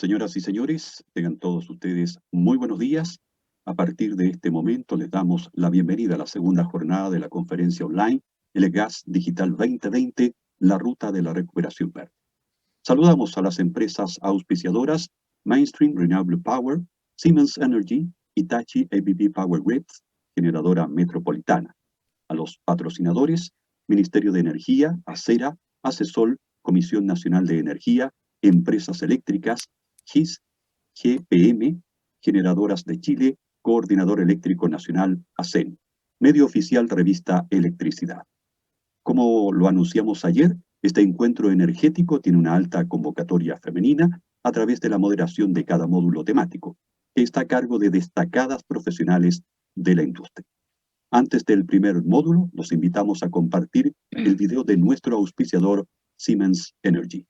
Señoras y señores, tengan todos ustedes muy buenos días. A partir de este momento les damos la bienvenida a la segunda jornada de la conferencia online LGAS Digital 2020, la ruta de la recuperación verde. Saludamos a las empresas auspiciadoras Mainstream Renewable Power, Siemens Energy, Hitachi ABB Power Grids, generadora metropolitana. A los patrocinadores, Ministerio de Energía, Acera, Acesol, Comisión Nacional de Energía, Empresas Eléctricas, GIS, GPM, Generadoras de Chile, Coordinador Eléctrico Nacional, ACEN, Medio Oficial Revista Electricidad. Como lo anunciamos ayer, este encuentro energético tiene una alta convocatoria femenina a través de la moderación de cada módulo temático, que está a cargo de destacadas profesionales de la industria. Antes del primer módulo, los invitamos a compartir el video de nuestro auspiciador Siemens Energy.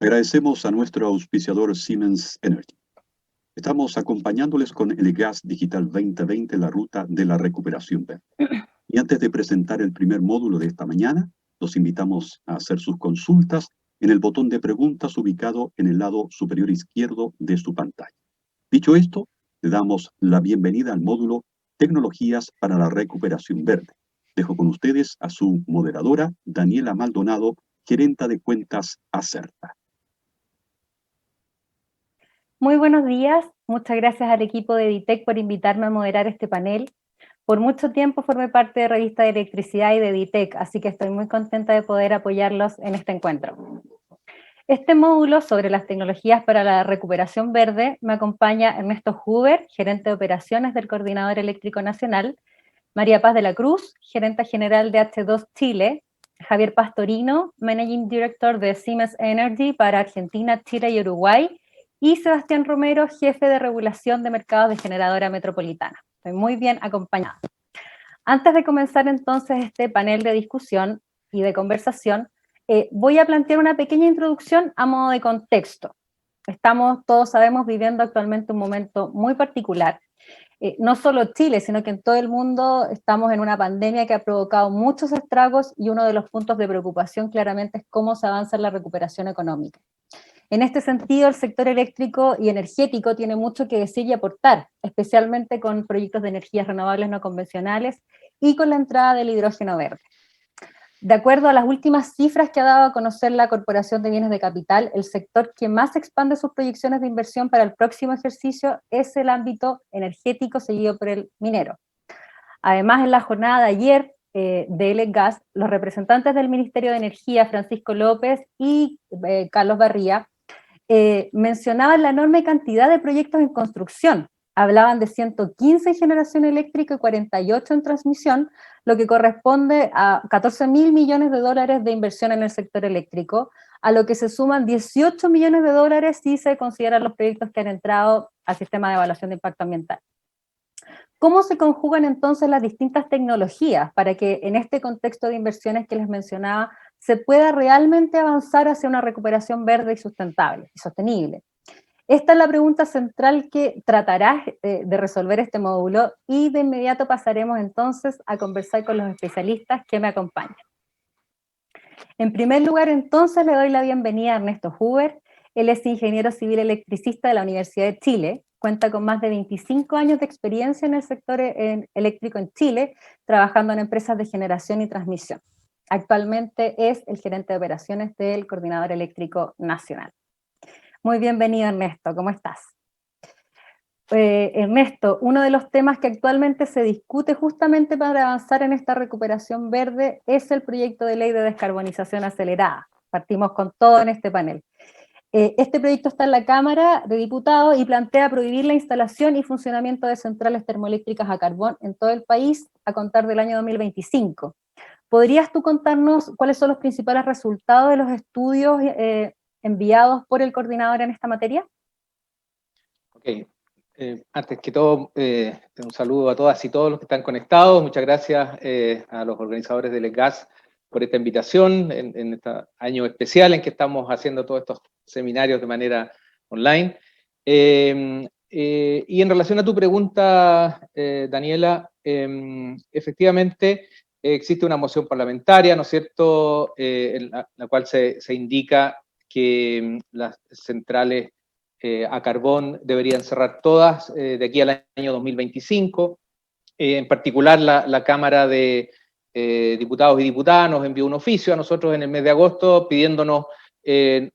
Agradecemos a nuestro auspiciador Siemens Energy. Estamos acompañándoles con el GAS Digital 2020, la ruta de la recuperación verde. Y antes de presentar el primer módulo de esta mañana, los invitamos a hacer sus consultas en el botón de preguntas ubicado en el lado superior izquierdo de su pantalla. Dicho esto, le damos la bienvenida al módulo Tecnologías para la Recuperación Verde. Dejo con ustedes a su moderadora, Daniela Maldonado, gerenta de cuentas Acerta. Muy buenos días, muchas gracias al equipo de DITEC por invitarme a moderar este panel. Por mucho tiempo formé parte de Revista de Electricidad y de DITEC, así que estoy muy contenta de poder apoyarlos en este encuentro. Este módulo sobre las tecnologías para la recuperación verde me acompaña Ernesto Huber, gerente de operaciones del Coordinador Eléctrico Nacional, María Paz de la Cruz, gerenta general de H2 Chile, Javier Pastorino, Managing Director de Siemens Energy para Argentina, Chile y Uruguay, y Sebastián Romero, jefe de regulación de mercados de generadora metropolitana. Estoy muy bien acompañada. Antes de comenzar entonces este panel de discusión y de conversación, voy a plantear una pequeña introducción a modo de contexto. Estamos, todos sabemos, viviendo actualmente un momento muy particular. No solo Chile, sino que en todo el mundo estamos en una pandemia que ha provocado muchos estragos y uno de los puntos de preocupación claramente es cómo se avanza en la recuperación económica. En este sentido, el sector eléctrico y energético tiene mucho que decir y aportar, especialmente con proyectos de energías renovables no convencionales y con la entrada del hidrógeno verde. De acuerdo a las últimas cifras que ha dado a conocer la Corporación de Bienes de Capital, el sector que más expande sus proyecciones de inversión para el próximo ejercicio es el ámbito energético, seguido por el minero. Además, en la jornada de ayer de LGAS, los representantes del Ministerio de Energía, Francisco López y Carlos Barría, mencionaban la enorme cantidad de proyectos en construcción. Hablaban de 115 en generación eléctrica y 48 en transmisión, lo que corresponde a 14.000 millones de dólares de inversión en el sector eléctrico, a lo que se suman 18 millones de dólares si se consideran los proyectos que han entrado al sistema de evaluación de impacto ambiental. ¿Cómo se conjugan entonces las distintas tecnologías para que en este contexto de inversiones que les mencionaba se pueda realmente avanzar hacia una recuperación verde y sustentable y sostenible? Esta es la pregunta central que tratarás de resolver este módulo y de inmediato pasaremos entonces a conversar con los especialistas que me acompañan. En primer lugar, entonces, le doy la bienvenida a Ernesto Huber. Él es ingeniero civil electricista de la Universidad de Chile, cuenta con más de 25 años de experiencia en el sector eléctrico en Chile, trabajando en empresas de generación y transmisión. Actualmente es el gerente de operaciones del Coordinador Eléctrico Nacional. Muy bienvenido, Ernesto, ¿cómo estás? Ernesto, uno de los temas que actualmente se discute justamente para avanzar en esta recuperación verde es el proyecto de ley de descarbonización acelerada. Partimos con todo en este panel. Este proyecto está en la Cámara de Diputados y plantea prohibir la instalación y funcionamiento de centrales termoeléctricas a carbón en todo el país a contar del año 2025. ¿Podrías tú contarnos cuáles son los principales resultados de los estudios enviados por el coordinador en esta materia? Ok. Antes que todo, un saludo a todas y todos los que están conectados. Muchas gracias a los organizadores del EGAS por esta invitación en este año especial en que estamos haciendo todos estos seminarios de manera online. Y en relación a tu pregunta, Daniela, efectivamente existe una moción parlamentaria, ¿no es cierto?, en la cual se indica que las centrales a carbón deberían cerrar todas de aquí al año 2025. En particular, la Cámara de Diputados y Diputadas nos envió un oficio a nosotros en el mes de agosto pidiéndonos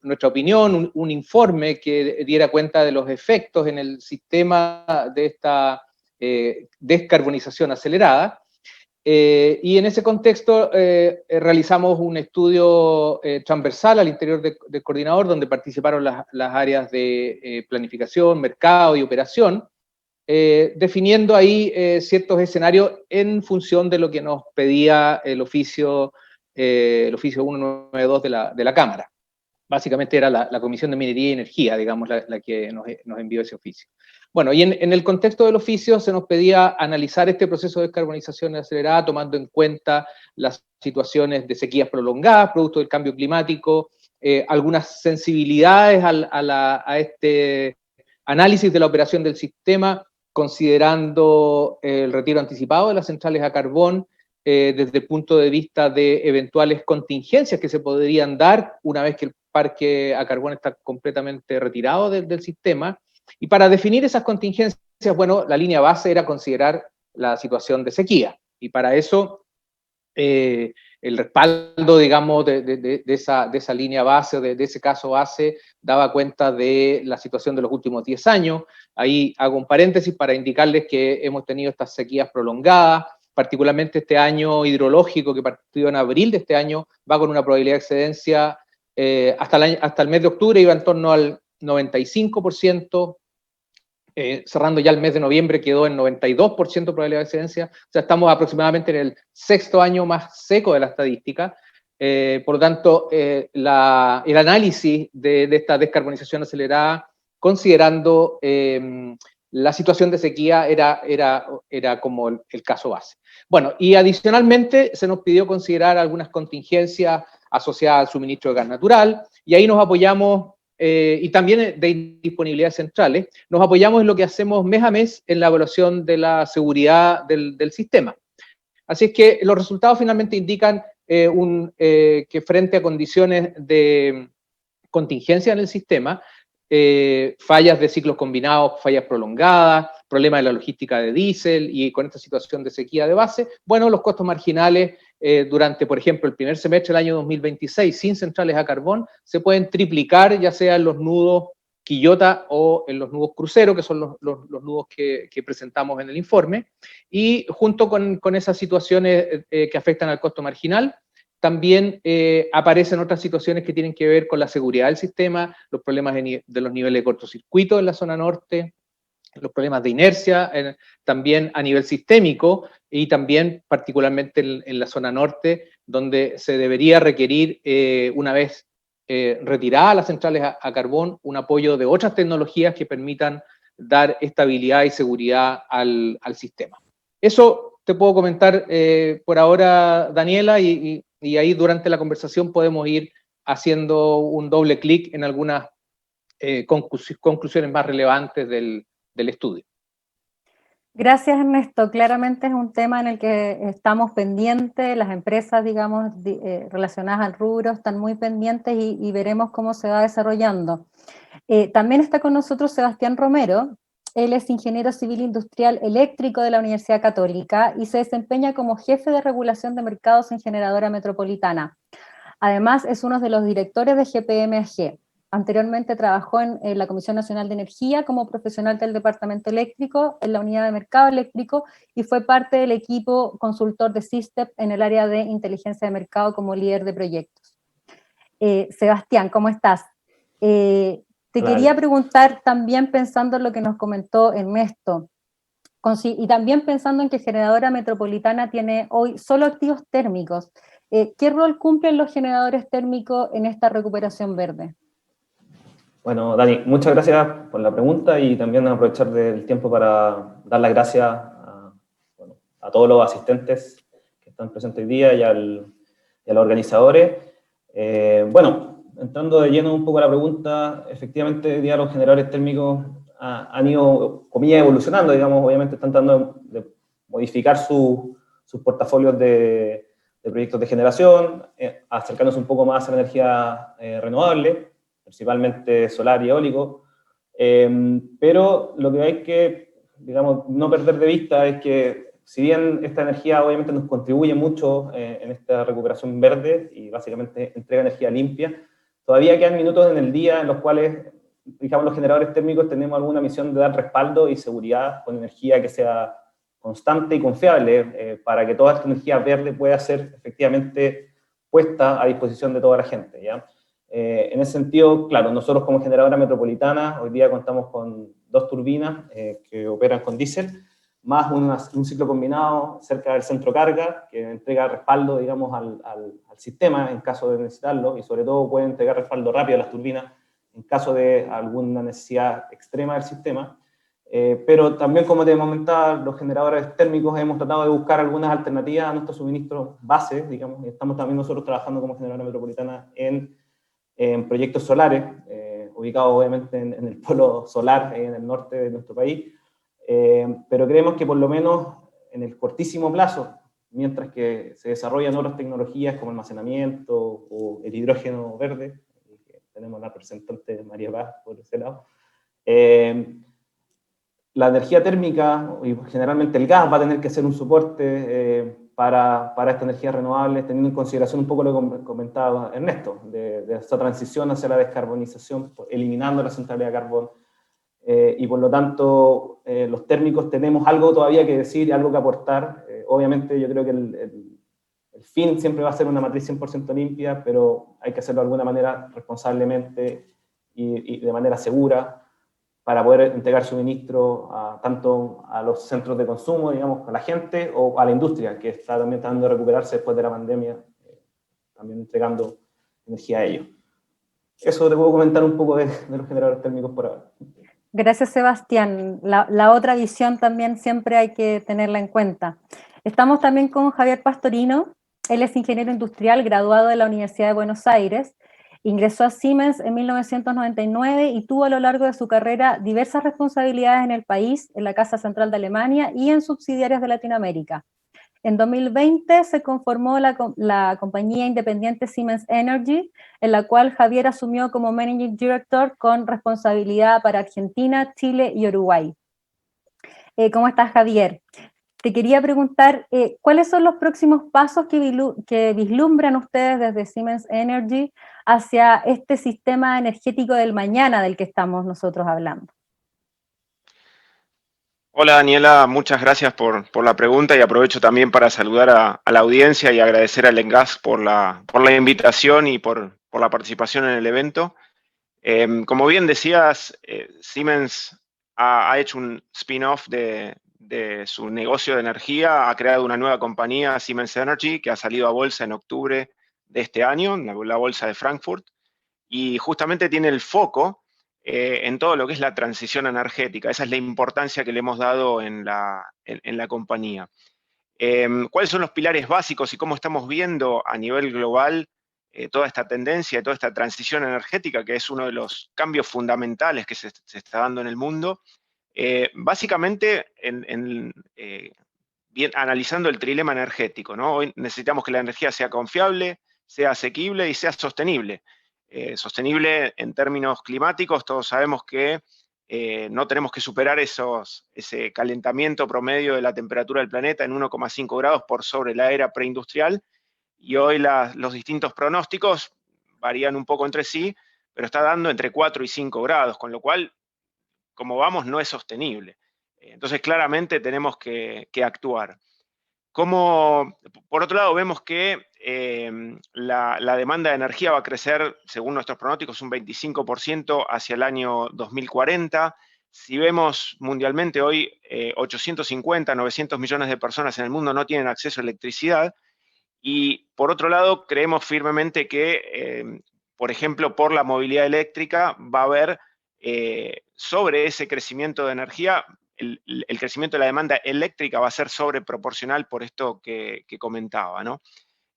nuestra opinión, un informe que diera cuenta de los efectos en el sistema de esta descarbonización acelerada. Y en ese contexto realizamos un estudio transversal al interior del coordinador, donde participaron las áreas de planificación, mercado y operación, definiendo ahí ciertos escenarios en función de lo que nos pedía el oficio 192 de la Cámara. Básicamente era la Comisión de Minería y Energía, digamos, la que nos envió ese oficio. Bueno, y en el contexto del oficio se nos pedía analizar este proceso de descarbonización acelerada tomando en cuenta las situaciones de sequías prolongadas, producto del cambio climático, algunas sensibilidades a este análisis de la operación del sistema, considerando el retiro anticipado de las centrales a carbón, desde el punto de vista de eventuales contingencias que se podrían dar una vez que el parque a carbón está completamente retirado del sistema. Y para definir esas contingencias, bueno, la línea base era considerar la situación de sequía. Y para eso, el respaldo, digamos, de esa línea base, o de ese caso base, daba cuenta de la situación de los últimos 10 años. Ahí hago un paréntesis para indicarles que hemos tenido estas sequías prolongadas, particularmente este año hidrológico que partió en abril de este año, va con una probabilidad de excedencia hasta el mes de octubre iba en torno al 95%, cerrando ya el mes de noviembre quedó en 92% de probabilidad de excedencia, o sea, estamos aproximadamente en el 6º año más seco de la estadística. Por lo tanto, el análisis de esta descarbonización acelerada, considerando la situación de sequía, era como el caso base. Bueno, y adicionalmente se nos pidió considerar algunas contingencias asociadas al suministro de gas natural, y ahí nos apoyamos, y también de disponibilidades centrales, nos apoyamos en lo que hacemos mes a mes en la evaluación de la seguridad del sistema. Así es que los resultados finalmente indican que frente a condiciones de contingencia en el sistema, fallas de ciclos combinados, fallas prolongadas, problemas de la logística de diésel y con esta situación de sequía de base, bueno, los costos marginales durante, por ejemplo, el primer semestre del año 2026 sin centrales a carbón se pueden triplicar, ya sea en los nudos Quillota o en los nudos crucero, que son los nudos que presentamos en el informe, y junto con esas situaciones que afectan al costo marginal, también aparecen otras situaciones que tienen que ver con la seguridad del sistema, los problemas de los niveles de cortocircuito en la zona norte, los problemas de inercia, también a nivel sistémico y también particularmente en la zona norte, donde se debería requerir, una vez retiradas las centrales a carbón, un apoyo de otras tecnologías que permitan dar estabilidad y seguridad al sistema. Eso te puedo comentar por ahora, Daniela, y ahí durante la conversación podemos ir haciendo un doble clic en algunas conclusiones más relevantes del estudio. Gracias, Ernesto. Claramente es un tema en el que estamos pendientes, las empresas, digamos, relacionadas al rubro están muy pendientes y veremos cómo se va desarrollando. También está con nosotros Sebastián Romero. Él es ingeniero civil industrial eléctrico de la Universidad Católica y se desempeña como jefe de regulación de mercados en Generadora Metropolitana. Además, es uno de los directores de GPM-AG. Anteriormente trabajó en la Comisión Nacional de Energía como profesional del Departamento Eléctrico en la Unidad de Mercado Eléctrico y fue parte del equipo consultor de SYSTEP en el área de inteligencia de mercado como líder de proyectos. Sebastián, ¿cómo estás? Te quería preguntar también pensando en lo que nos comentó Ernesto, y también pensando en que Generadora Metropolitana tiene hoy solo activos térmicos. ¿Qué rol cumplen los generadores térmicos en esta recuperación verde? Bueno, Dani, muchas gracias por la pregunta y también aprovechar del tiempo para dar las gracias a todos los asistentes que están presentes hoy día y a los organizadores. Bueno, entrando de lleno un poco a la pregunta, efectivamente hoy día los generadores térmicos han ido, comillas, evolucionando, digamos, obviamente están tratando de modificar sus portafolios de proyectos de generación, acercándose un poco más a la energía renovable, principalmente solar y eólico, pero lo que hay que, digamos, no perder de vista es que si bien esta energía obviamente nos contribuye mucho en esta recuperación verde y básicamente entrega energía limpia, todavía quedan minutos en el día en los cuales, digamos, los generadores térmicos tenemos alguna misión de dar respaldo y seguridad con energía que sea constante y confiable para que toda esta energía verde pueda ser efectivamente puesta a disposición de toda la gente, ¿ya? En ese sentido, claro, nosotros como Generadora Metropolitana hoy día contamos con 2 turbinas que operan con diésel, más un ciclo combinado cerca del centro carga que entrega respaldo, digamos, al sistema en caso de necesitarlo y sobre todo puede entregar respaldo rápido a las turbinas en caso de alguna necesidad extrema del sistema. Pero también, como te comentaba, los generadores térmicos hemos tratado de buscar algunas alternativas a nuestros suministros base, digamos, y estamos también nosotros trabajando como Generadora Metropolitana en proyectos solares, ubicados obviamente en el polo solar, en el norte de nuestro país, pero creemos que por lo menos en el cortísimo plazo, mientras que se desarrollan otras tecnologías como almacenamiento o el hidrógeno verde, tenemos la representante María Paz por ese lado, la energía térmica y generalmente el gas va a tener que ser un soporte para esta energía renovable, teniendo en consideración un poco lo que comentaba Ernesto, de esta transición hacia la descarbonización, eliminando la centralidad de carbón, y por lo tanto los térmicos tenemos algo todavía que decir y algo que aportar. Obviamente yo creo que el fin siempre va a ser una matriz 100% limpia, pero hay que hacerlo de alguna manera responsablemente y de manera segura, para poder entregar suministro tanto a los centros de consumo, digamos, a la gente, o a la industria, que está también tratando de recuperarse después de la pandemia, también entregando energía a ellos. Eso te puedo comentar un poco de los generadores térmicos por ahora. Gracias, Sebastián. La otra visión también siempre hay que tenerla en cuenta. Estamos también con Javier Pastorino. Él es ingeniero industrial graduado de la Universidad de Buenos Aires. Ingresó a Siemens en 1999 y tuvo a lo largo de su carrera diversas responsabilidades en el país, en la Casa Central de Alemania y en subsidiarias de Latinoamérica. En 2020 se conformó la compañía independiente Siemens Energy, en la cual Javier asumió como Managing Director con responsabilidad para Argentina, Chile y Uruguay. ¿Cómo estás, Javier? Te quería preguntar, ¿cuáles son los próximos pasos que vislumbran ustedes desde Siemens Energy hacia este sistema energético del mañana del que estamos nosotros hablando? Hola Daniela, muchas gracias por la pregunta y aprovecho también para saludar a la audiencia y agradecer al ENGAS por la invitación y por la participación en el evento. Como bien decías, Siemens ha hecho un spin-off de su negocio de energía, ha creado una nueva compañía, Siemens Energy, que ha salido a bolsa en octubre de este año, en la bolsa de Frankfurt, y justamente tiene el foco en todo lo que es la transición energética. Esa es la importancia que le hemos dado en la compañía. ¿Cuáles son los pilares básicos y cómo estamos viendo a nivel global toda esta tendencia, toda esta transición energética, que es uno de los cambios fundamentales que se está dando en el mundo, básicamente analizando el trilema energético, ¿no? Hoy necesitamos que la energía sea confiable, sea asequible y sea sostenible. Sostenible en términos climáticos, todos sabemos que no tenemos que superar ese calentamiento promedio de la temperatura del planeta en 1,5 grados por sobre la era preindustrial, y hoy los distintos pronósticos varían un poco entre sí, pero está dando entre 4 y 5 grados, con lo cual, como vamos, no es sostenible. Entonces, claramente tenemos que actuar. Por otro lado, vemos que la demanda de energía va a crecer, según nuestros pronósticos, un 25% hacia el año 2040. Si vemos mundialmente hoy, 850, 900 millones de personas en el mundo no tienen acceso a electricidad. Y por otro lado, creemos firmemente que, por ejemplo, por la movilidad eléctrica va a haber, sobre ese crecimiento de energía, el crecimiento de la demanda eléctrica va a ser sobreproporcional por esto que comentaba, ¿no?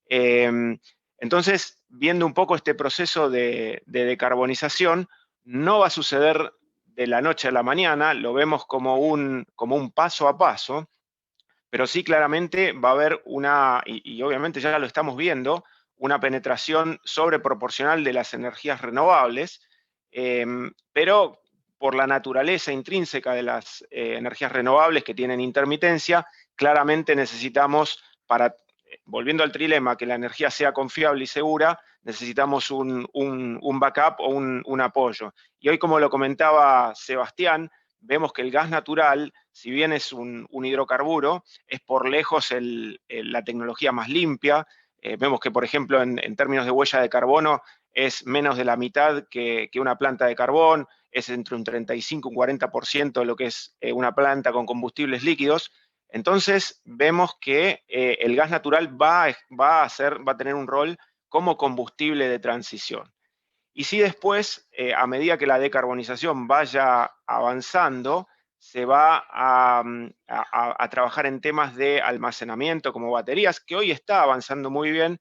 Entonces, viendo un poco este proceso de decarbonización, no va a suceder de la noche a la mañana, lo vemos como un paso a paso, pero sí claramente va a haber y obviamente ya lo estamos viendo, una penetración sobreproporcional de las energías renovables, pero por la naturaleza intrínseca de las energías renovables que tienen intermitencia, claramente necesitamos, volviendo al trilema, que la energía sea confiable y segura, necesitamos un backup o un apoyo. Y hoy, como lo comentaba Sebastián, vemos que el gas natural, si bien es un hidrocarburo, es por lejos la tecnología más limpia. Vemos que, por ejemplo, en términos de huella de carbono, es menos de la mitad que una planta de carbón, es entre un 35 y un 40% de lo que es una planta con combustibles líquidos. Entonces, vemos que el gas natural va a tener un rol como combustible de transición. Y si después, a medida que la decarbonización vaya avanzando, se va a trabajar en temas de almacenamiento como baterías, que hoy está avanzando muy bien,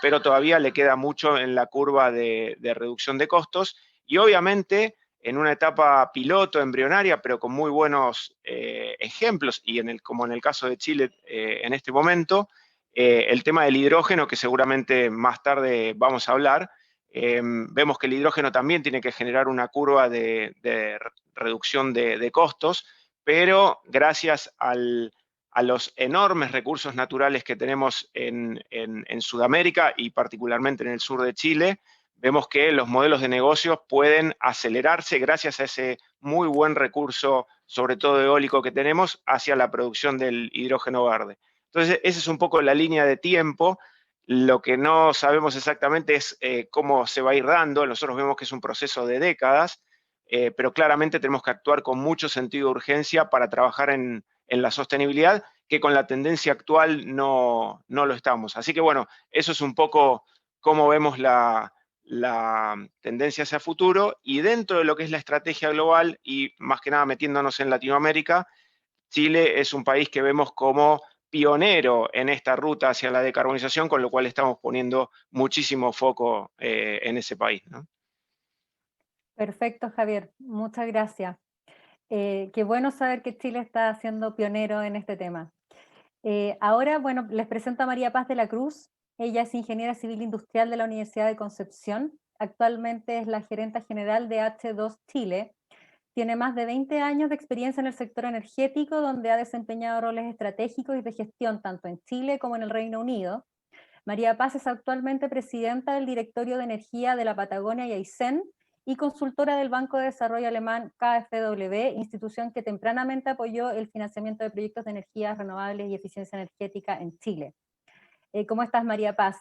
pero todavía le queda mucho en la curva de reducción de costos. Y obviamente, en una etapa piloto, embrionaria, pero con muy buenos ejemplos, y como en el caso de Chile en este momento, el tema del hidrógeno, que seguramente más tarde vamos a hablar. Vemos que el hidrógeno también tiene que generar una curva de reducción de costos, pero gracias a los enormes recursos naturales que tenemos en Sudamérica y particularmente en el sur de Chile, vemos que los modelos de negocios pueden acelerarse gracias a ese muy buen recurso, sobre todo eólico, que tenemos hacia la producción del hidrógeno verde. Entonces, esa es un poco la línea de tiempo. Lo que no sabemos exactamente es cómo se va a ir dando. Nosotros vemos que es un proceso de décadas, pero claramente tenemos que actuar con mucho sentido de urgencia para trabajar en la sostenibilidad, que con la tendencia actual no lo estamos. Así que bueno, eso es un poco cómo vemos la tendencia hacia futuro, y dentro de lo que es la estrategia global, y más que nada metiéndonos en Latinoamérica, Chile es un país que vemos como pionero en esta ruta hacia la decarbonización, con lo cual estamos poniendo muchísimo foco en ese país, ¿no? Perfecto, Javier. Muchas gracias. Qué bueno saber que Chile está siendo pionero en este tema. Ahora, bueno, les presento a María Paz de la Cruz. Ella es ingeniera civil industrial de la Universidad de Concepción. Actualmente es la gerenta general de H2 Chile. Tiene más de 20 años de experiencia en el sector energético, donde ha desempeñado roles estratégicos y de gestión tanto en Chile como en el Reino Unido. María Paz es actualmente presidenta del Directorio de Energía de la Patagonia y Aysén y consultora del Banco de Desarrollo Alemán KfW, institución que tempranamente apoyó el financiamiento de proyectos de energías renovables y eficiencia energética en Chile. ¿Cómo estás, María Paz?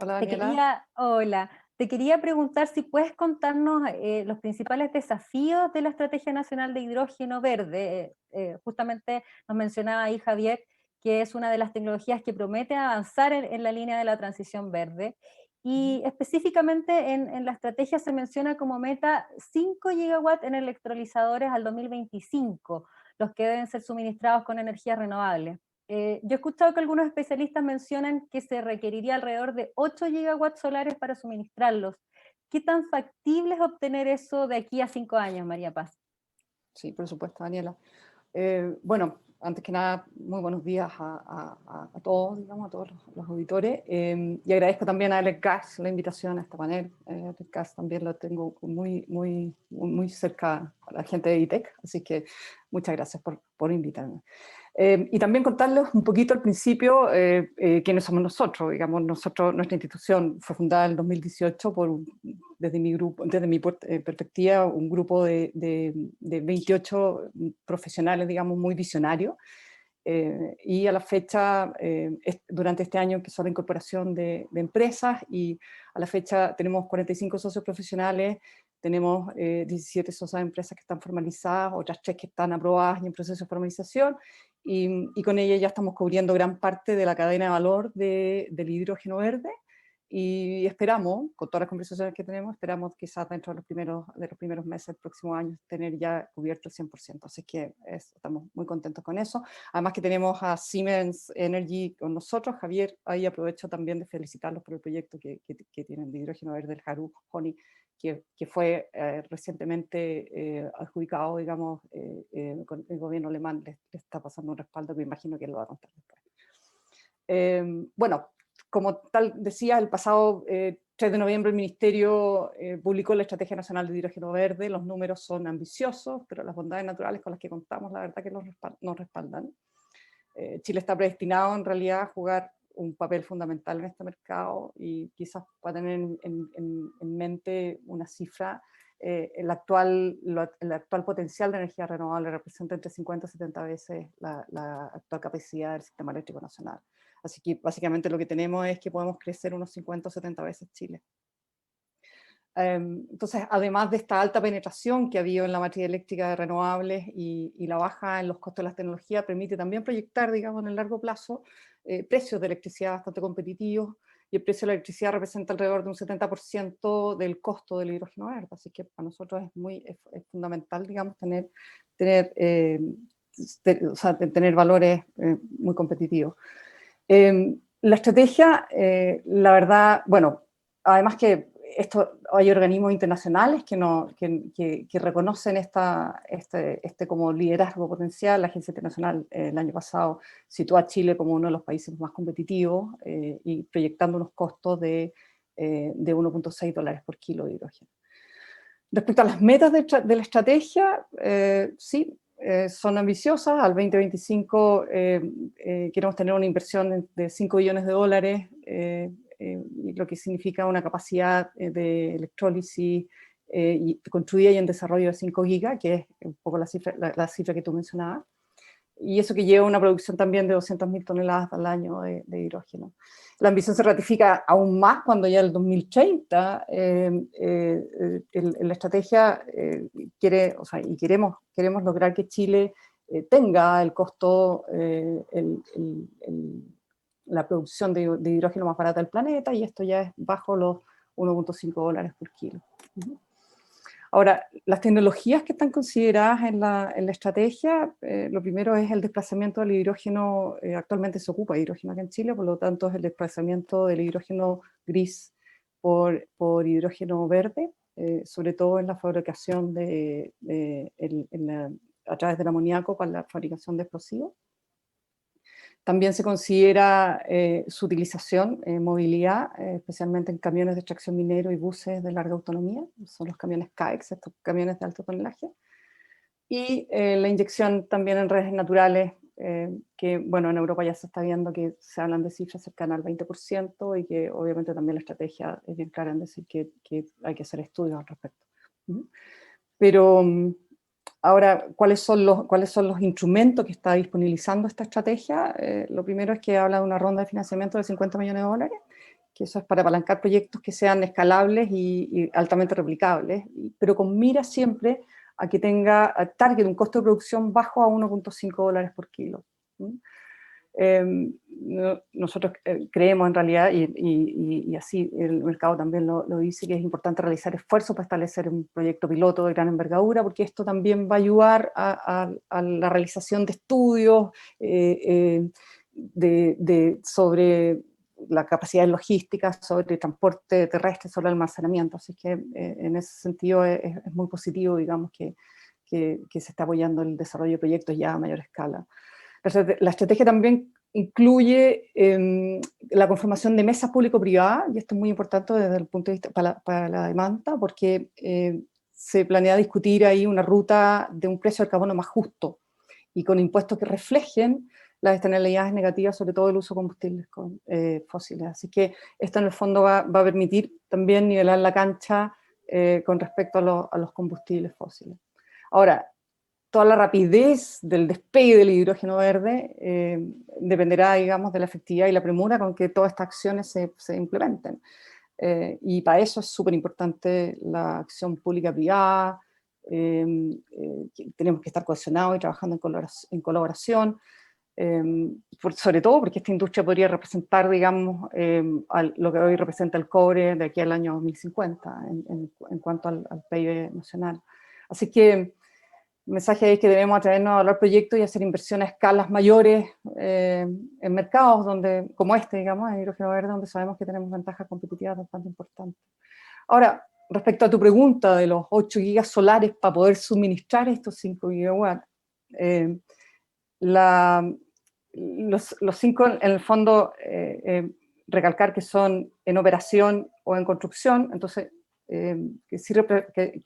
Hola, Daniela. Hola. Te quería preguntar si puedes contarnos los principales desafíos de la Estrategia Nacional de Hidrógeno Verde. Justamente nos mencionaba ahí Javier que es una de las tecnologías que promete avanzar en la línea de la transición verde. Y específicamente en la estrategia se menciona como meta 5 gigawatts en electrolizadores al 2025, los que deben ser suministrados con energías renovables. Yo he escuchado que algunos especialistas mencionan que se requeriría alrededor de 8 gigawatts solares para suministrarlos. ¿Qué tan factible es obtener eso de aquí a 5 años, María Paz? Sí, por supuesto, Daniela. Bueno, antes que nada, muy buenos días a todos, digamos, a todos los auditores. Y agradezco también a Alex Gas la invitación a este panel. Alex Gas también lo tengo muy cerca a la gente de DITEC, así que muchas gracias por invitarme. Y también contarles un poquito al principio quiénes somos nosotros. Digamos, nuestra institución fue fundada en el 2018 desde mi perspectiva, un grupo de 28 profesionales, digamos, muy visionarios. Y a la fecha, durante este año empezó la incorporación de empresas y a la fecha tenemos 45 socios profesionales, tenemos 17 socias de empresas que están formalizadas, otras 3 que están aprobadas y en proceso de formalización, y con ellas ya estamos cubriendo gran parte de la cadena de valor del hidrógeno verde, y esperamos, con todas las conversaciones que tenemos, esperamos quizás dentro de los primeros meses del próximo año tener ya cubierto el 100%, así que estamos muy contentos con eso. Además que tenemos a Siemens Energy con nosotros. Javier, ahí aprovecho también de felicitarlos por el proyecto que tienen de hidrógeno verde, el Haru Honey, que fue recientemente adjudicado, digamos, con el gobierno alemán le está pasando un respaldo que me imagino que él lo va a contar después. Bueno, como tal decía, el pasado 3 de noviembre el Ministerio publicó la Estrategia Nacional de Hidrógeno Verde. Los números son ambiciosos, pero las bondades naturales con las que contamos, la verdad que nos respaldan. Chile está predestinado en realidad a jugar un papel fundamental en este mercado, y quizás para tener en mente una cifra, el actual potencial de energía renovable representa entre 50 y 70 veces la actual capacidad del sistema eléctrico nacional. Así que básicamente lo que tenemos es que podemos crecer unos 50 o 70 veces Chile. Entonces, además de esta alta penetración que ha habido en la materia eléctrica de renovables y la baja en los costos de las tecnologías, permite también proyectar, digamos, en el largo plazo, precios de electricidad bastante competitivos, y el precio de la electricidad representa alrededor de un 70% del costo del hidrógeno verde, así que para nosotros es fundamental, digamos, tener valores muy competitivos. La estrategia, la verdad, bueno, además que hay organismos internacionales que reconocen este como liderazgo potencial. La Agencia Internacional el año pasado situó a Chile como uno de los países más competitivos y proyectando unos costos de $1.6 por kilo de hidrógeno. Respecto a las metas de la estrategia, sí, son ambiciosas. Al 2025 queremos tener una inversión de $5 billones, lo que significa una capacidad de electrólisis construida y en desarrollo de 5 gigas, que es un poco la cifra que tú mencionabas, y eso que lleva una producción también de 200.000 toneladas al año de hidrógeno. La ambición se ratifica aún más cuando ya el 2030 la estrategia queremos lograr que Chile tenga el costo, la producción de hidrógeno más barata del planeta, y esto ya es bajo los $1.5 por kilo. Ahora, las tecnologías que están consideradas en la estrategia, lo primero es el desplazamiento del hidrógeno. Actualmente se ocupa hidrógeno acá en Chile, por lo tanto es el desplazamiento del hidrógeno gris por hidrógeno verde, sobre todo en la fabricación a través del amoníaco para la fabricación de explosivos. También se considera su utilización en movilidad, especialmente en camiones de extracción minero y buses de larga autonomía, son los camiones CAEX, estos camiones de alto tonelaje, y la inyección también en redes naturales, que bueno, en Europa ya se está viendo que se hablan de cifras cercanas al 20%, y que obviamente también la estrategia es bien clara en decir que hay que hacer estudios al respecto. Pero ahora, ¿cuáles son los instrumentos que está disponibilizando esta estrategia? Lo primero es que habla de una ronda de financiamiento de $50 millones, que eso es para apalancar proyectos que sean escalables y altamente replicables, pero con mira siempre a que tenga target un costo de producción bajo a $1.5 por kilo. Nosotros creemos en realidad, y así el mercado también lo dice, que es importante realizar esfuerzos para establecer un proyecto piloto de gran envergadura, porque esto también va a ayudar a la realización de estudios sobre la capacidad logística, sobre transporte terrestre, sobre almacenamiento. Así que en ese sentido es muy positivo, digamos, que se está apoyando el desarrollo de proyectos ya a mayor escala. La estrategia también incluye la conformación de mesas público-privadas, y esto es muy importante desde el punto de vista para la demanda, porque se planea discutir ahí una ruta de un precio del carbono más justo y con impuestos que reflejen las externalidades negativas, sobre todo el uso de combustibles fósiles. Así que esto en el fondo va a permitir también nivelar la cancha con respecto a los combustibles fósiles. Ahora, toda la rapidez del despegue del hidrógeno verde dependerá, digamos, de la efectividad y la premura con que todas estas acciones se implementen. Y para eso es súper importante la acción pública-privada. Tenemos que estar cohesionados y trabajando en colaboración, sobre todo porque esta industria podría representar, digamos, lo que hoy representa el cobre de aquí al año 2050 en cuanto al PIB nacional. Así que el mensaje es que debemos atrevernos a evaluar proyectos y hacer inversiones a escalas mayores en mercados como este, digamos, en hidrógeno verde, donde sabemos que tenemos ventajas competitivas bastante importantes. Ahora, respecto a tu pregunta de los 8 gigas solares para poder suministrar estos 5 gigawatts, los 5 en el fondo, recalcar que son en operación o en construcción, entonces que sí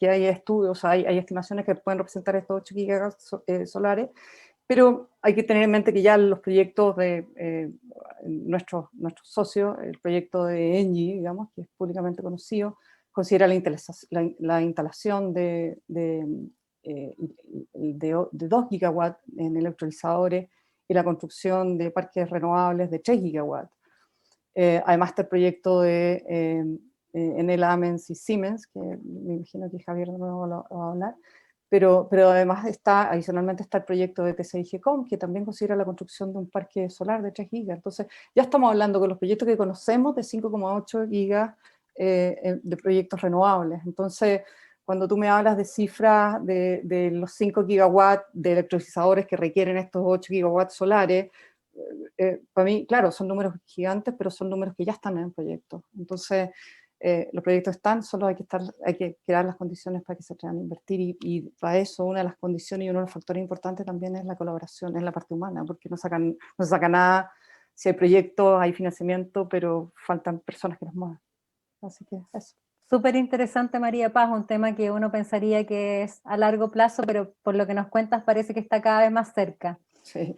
que hay estudios, hay estimaciones que pueden representar estos 8 gigas solares, pero hay que tener en mente que ya los proyectos de nuestros socios, el proyecto de ENGIE, digamos, que es públicamente conocido, considera la instalación de 2 gigawatts en electrolizadores y la construcción de parques renovables de 3 gigawatts. Además está el proyecto de Enel Amens y Siemens, que me imagino que Javier de nuevo lo va a hablar, pero además adicionalmente está el proyecto de TCI GECOM, que también considera la construcción de un parque solar de 3 gigas. Entonces ya estamos hablando con los proyectos que conocemos de 5,8 gigas de proyectos renovables. Entonces, cuando tú me hablas de cifras de los 5 gigawatts de electrolizadores que requieren estos 8 gigawatts solares, para mí, claro, son números gigantes, pero son números que ya están en el proyecto. Entonces, los proyectos están, solo hay que crear las condiciones para que se puedan invertir, y para eso una de las condiciones y uno de los factores importantes también es la colaboración, es la parte humana, porque no se saca nada si hay proyectos, hay financiamiento, pero faltan personas que los muevan. Así que eso. Súper interesante, María Paz, un tema que uno pensaría que es a largo plazo, pero por lo que nos cuentas parece que está cada vez más cerca. Sí.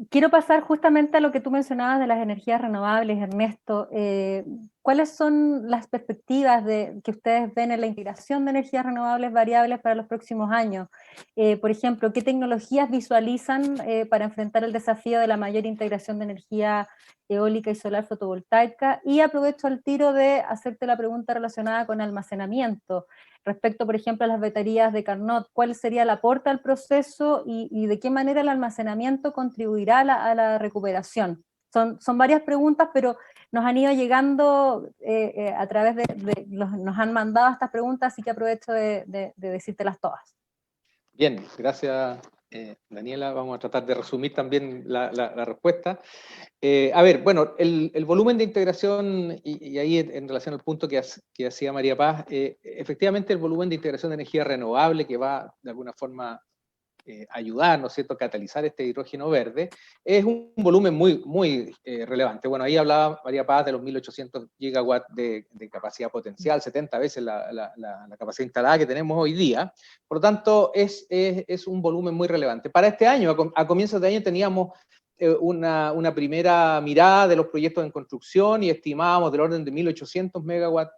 Quiero pasar justamente a lo que tú mencionabas de las energías renovables, Ernesto. ¿Cuáles son las perspectivas que ustedes ven en la integración de energías renovables variables para los próximos años? Por ejemplo, ¿qué tecnologías visualizan para enfrentar el desafío de la mayor integración de energía eólica y solar fotovoltaica? Y aprovecho el tiro de hacerte la pregunta relacionada con almacenamiento. Respecto, por ejemplo, a las baterías de Carnot, ¿cuál sería el aporte al proceso y de qué manera el almacenamiento contribuirá a la recuperación? Son varias preguntas, pero nos han ido llegando a través nos han mandado estas preguntas, así que aprovecho de decírtelas todas. Bien, gracias Daniela. Vamos a tratar de resumir también la respuesta. A ver, bueno, el volumen de integración, y ahí en relación al punto que hacía María Paz, efectivamente el volumen de integración de energía renovable que va de alguna forma ayudar, ¿no es cierto?, a catalizar este hidrógeno verde, es un volumen muy relevante. Bueno, ahí hablaba María Paz de los 1.800 gigawatts de capacidad potencial, 70 veces la capacidad instalada que tenemos hoy día. Por lo tanto, es un volumen muy relevante. Para este año, a comienzos de año, teníamos una primera mirada de los proyectos en construcción y estimábamos del orden de 1.800 megawatts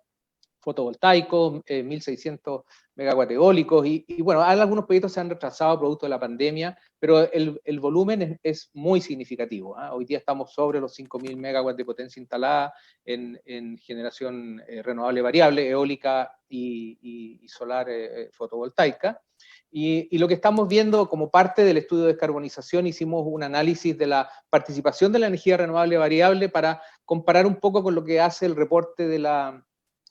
fotovoltaicos, 1.600 megawatts eólicos, y bueno, algunos proyectos se han retrasado producto de la pandemia, pero el volumen es muy significativo. Hoy día estamos sobre los 5.000 megawatts de potencia instalada en generación renovable variable, eólica y solar fotovoltaica. Y lo que estamos viendo como parte del estudio de descarbonización, hicimos un análisis de la participación de la energía renovable variable para comparar un poco con lo que hace el reporte de la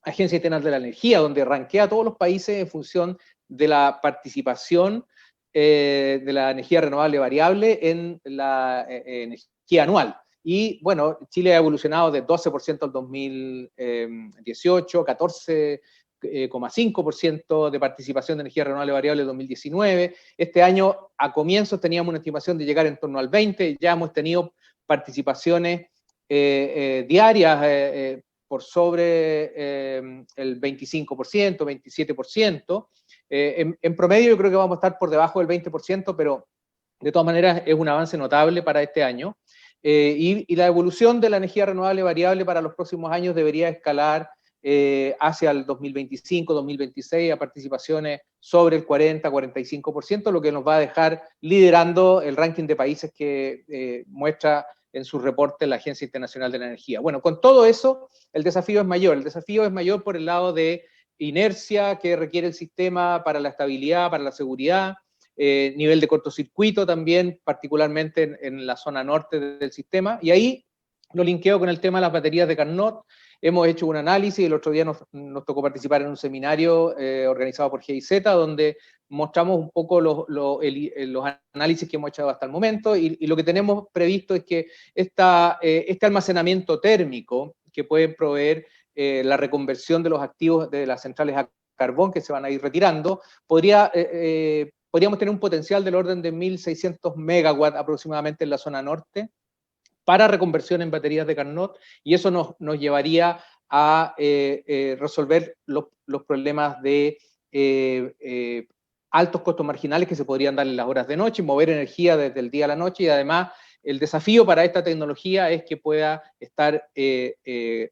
Agencia Internacional de la Energía, donde rankea a todos los países en función de la participación de la energía renovable variable en la energía anual. Y bueno, Chile ha evolucionado de 12% al 2018, 14,5% de participación de energía renovable variable en 2019. Este año, a comienzos, teníamos una estimación de llegar en torno al 20%, ya hemos tenido participaciones diarias por sobre el 25%, 27%. En promedio yo creo que vamos a estar por debajo del 20%, pero de todas maneras es un avance notable para este año. Y la evolución de la energía renovable variable para los próximos años debería escalar hacia el 2025, 2026 a participaciones sobre el 40-45%, lo que nos va a dejar liderando el ranking de países que muestra en su reporte la Agencia Internacional de la Energía. Bueno, con todo eso, el desafío es mayor. El desafío es mayor por el lado de inercia que requiere el sistema para la estabilidad, para la seguridad, nivel de cortocircuito también, particularmente en la zona norte del sistema, y ahí lo linkeo con el tema de las baterías de Carnot. Hemos hecho un análisis, el otro día nos tocó participar en un seminario organizado por GIZ, donde mostramos un poco los análisis que hemos hecho hasta el momento, y lo que tenemos previsto es que este almacenamiento térmico que puede proveer la reconversión de los activos de las centrales a carbón que se van a ir retirando, podríamos tener un potencial del orden de 1.600 megawatts aproximadamente en la zona norte, para reconversión en baterías de Carnot, y eso nos llevaría a resolver los problemas de altos costos marginales que se podrían dar en las horas de noche, mover energía desde el día a la noche, y además el desafío para esta tecnología es que pueda estar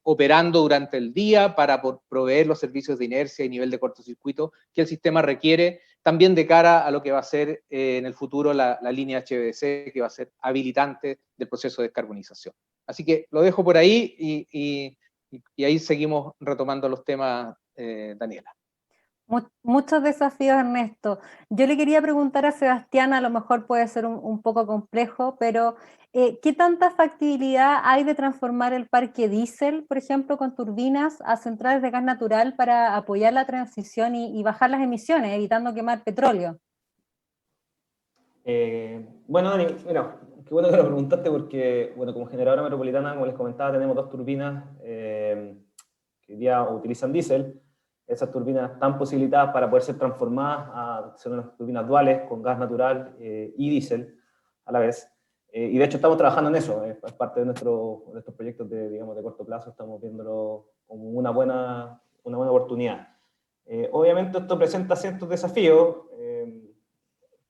operando durante el día para proveer los servicios de inercia y nivel de cortocircuito que el sistema requiere, también de cara a lo que va a ser en el futuro la línea HVDC, que va a ser habilitante del proceso de descarbonización. Así que lo dejo por ahí y ahí seguimos retomando los temas, Daniela. Muchos desafíos, Ernesto. Yo le quería preguntar a Sebastián, a lo mejor puede ser un poco complejo, pero ¿qué tanta factibilidad hay de transformar el parque diésel, por ejemplo, con turbinas a centrales de gas natural para apoyar la transición y bajar las emisiones, evitando quemar petróleo? Bueno, Dani, mira, qué bueno que lo preguntaste porque, bueno, como generadora metropolitana, como les comentaba, tenemos 2 turbinas que hoy día utilizan diésel. Esas turbinas están posibilitadas para poder ser transformadas a ser unas turbinas duales con gas natural y diésel a la vez. Y de hecho estamos trabajando en eso, es parte de nuestros proyectos de corto plazo, estamos viéndolo como una buena oportunidad. Obviamente esto presenta ciertos desafíos,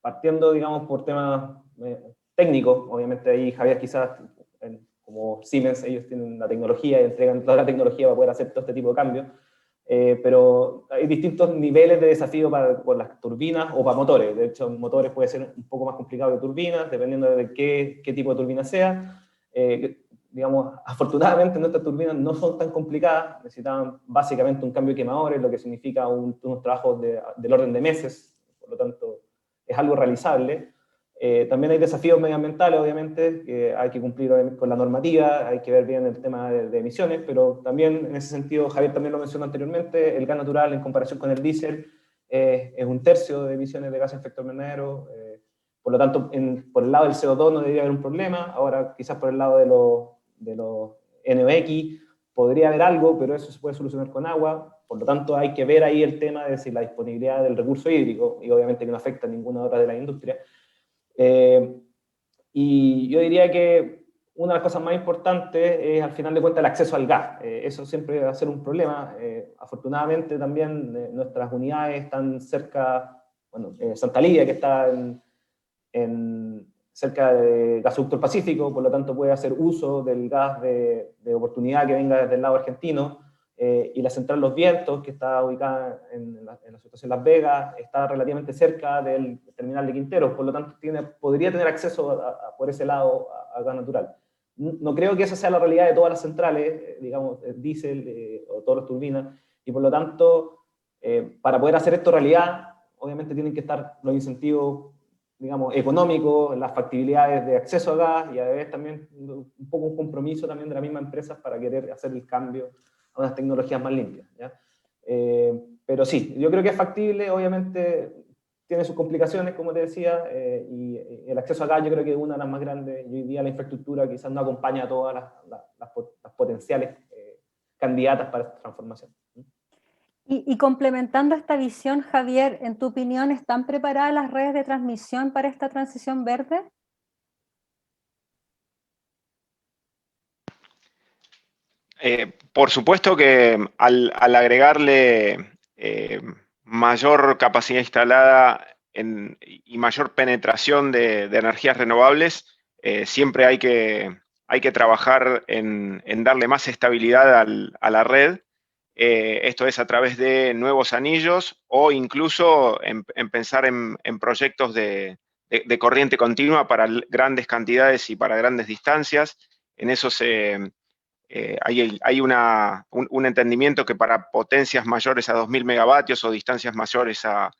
partiendo, digamos, por temas técnicos. Obviamente ahí Javier quizás, como Siemens, ellos tienen la tecnología y entregan toda la tecnología para poder hacer todo este tipo de cambios. Pero hay distintos niveles de desafío por las turbinas o para motores. De hecho, motores puede ser un poco más complicado que turbinas, dependiendo de qué tipo de turbina sea. Digamos, afortunadamente nuestras turbinas no son tan complicadas, necesitaban básicamente un cambio de quemadores, lo que significa unos trabajos del orden de meses, por lo tanto es algo realizable. También hay desafíos medioambientales, obviamente, que hay que cumplir con la normativa, hay que ver bien el tema de emisiones, pero también en ese sentido, Javier también lo mencionó anteriormente, el gas natural en comparación con el diésel es 1/3 de emisiones de gases efecto invernadero, por lo tanto, por el lado del CO2 no debería haber un problema. Ahora quizás por el lado de los NOx podría haber algo, pero eso se puede solucionar con agua. Por lo tanto, hay que ver ahí el tema de si la disponibilidad del recurso hídrico, y obviamente que no afecta a ninguna otra de la industria. Y yo diría que una de las cosas más importantes es, al final de cuentas, el acceso al gas. Eso siempre va a ser un problema. Afortunadamente también nuestras unidades están cerca, bueno, Santa Lidia, que está cerca de Gasoducto del Pacífico, por lo tanto puede hacer uso del gas de oportunidad que venga desde el lado argentino, y la central Los Vientos, que está ubicada en la situación Las Vegas, está relativamente cerca del terminal de Quinteros, por lo tanto podría tener acceso por ese lado a gas natural. No creo que esa sea la realidad de todas las centrales, digamos, diésel o todas las turbinas, y por lo tanto, para poder hacer esto realidad, obviamente tienen que estar los incentivos, digamos, económicos, las factibilidades de acceso a gas, y a veces también un poco un compromiso también de las mismas empresas para querer hacer el cambio a unas tecnologías más limpias, ¿ya? Pero sí, yo creo que es factible, obviamente tiene sus complicaciones, como te decía, y el acceso a gas yo creo que es una de las más grandes, y hoy día la infraestructura quizás no acompaña a todas las potenciales candidatas para esta transformación. Y complementando esta visión, Javier, en tu opinión, ¿están preparadas las redes de transmisión para esta transición verde? Por supuesto que al agregarle mayor capacidad instalada y mayor penetración de energías renovables, siempre hay que trabajar en darle más estabilidad a la red. Esto es a través de nuevos anillos o incluso en pensar en proyectos de corriente continua para grandes cantidades y para grandes distancias. En eso hay un entendimiento que para potencias mayores a 2000 megavatios o distancias mayores a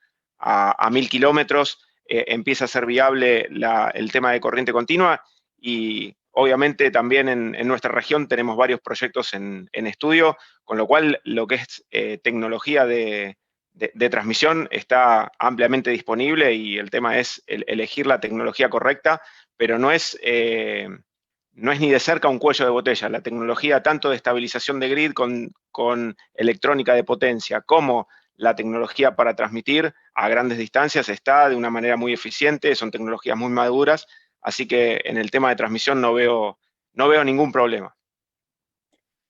1000 kilómetros empieza a ser viable el tema de corriente continua, y obviamente también en nuestra región tenemos varios proyectos en estudio, con lo cual lo que es tecnología de transmisión está ampliamente disponible, y el tema es elegir la tecnología correcta, pero no es ni de cerca un cuello de botella. La tecnología tanto de estabilización de grid con electrónica de potencia, como la tecnología para transmitir a grandes distancias está de una manera muy eficiente, son tecnologías muy maduras, así que en el tema de transmisión no veo ningún problema.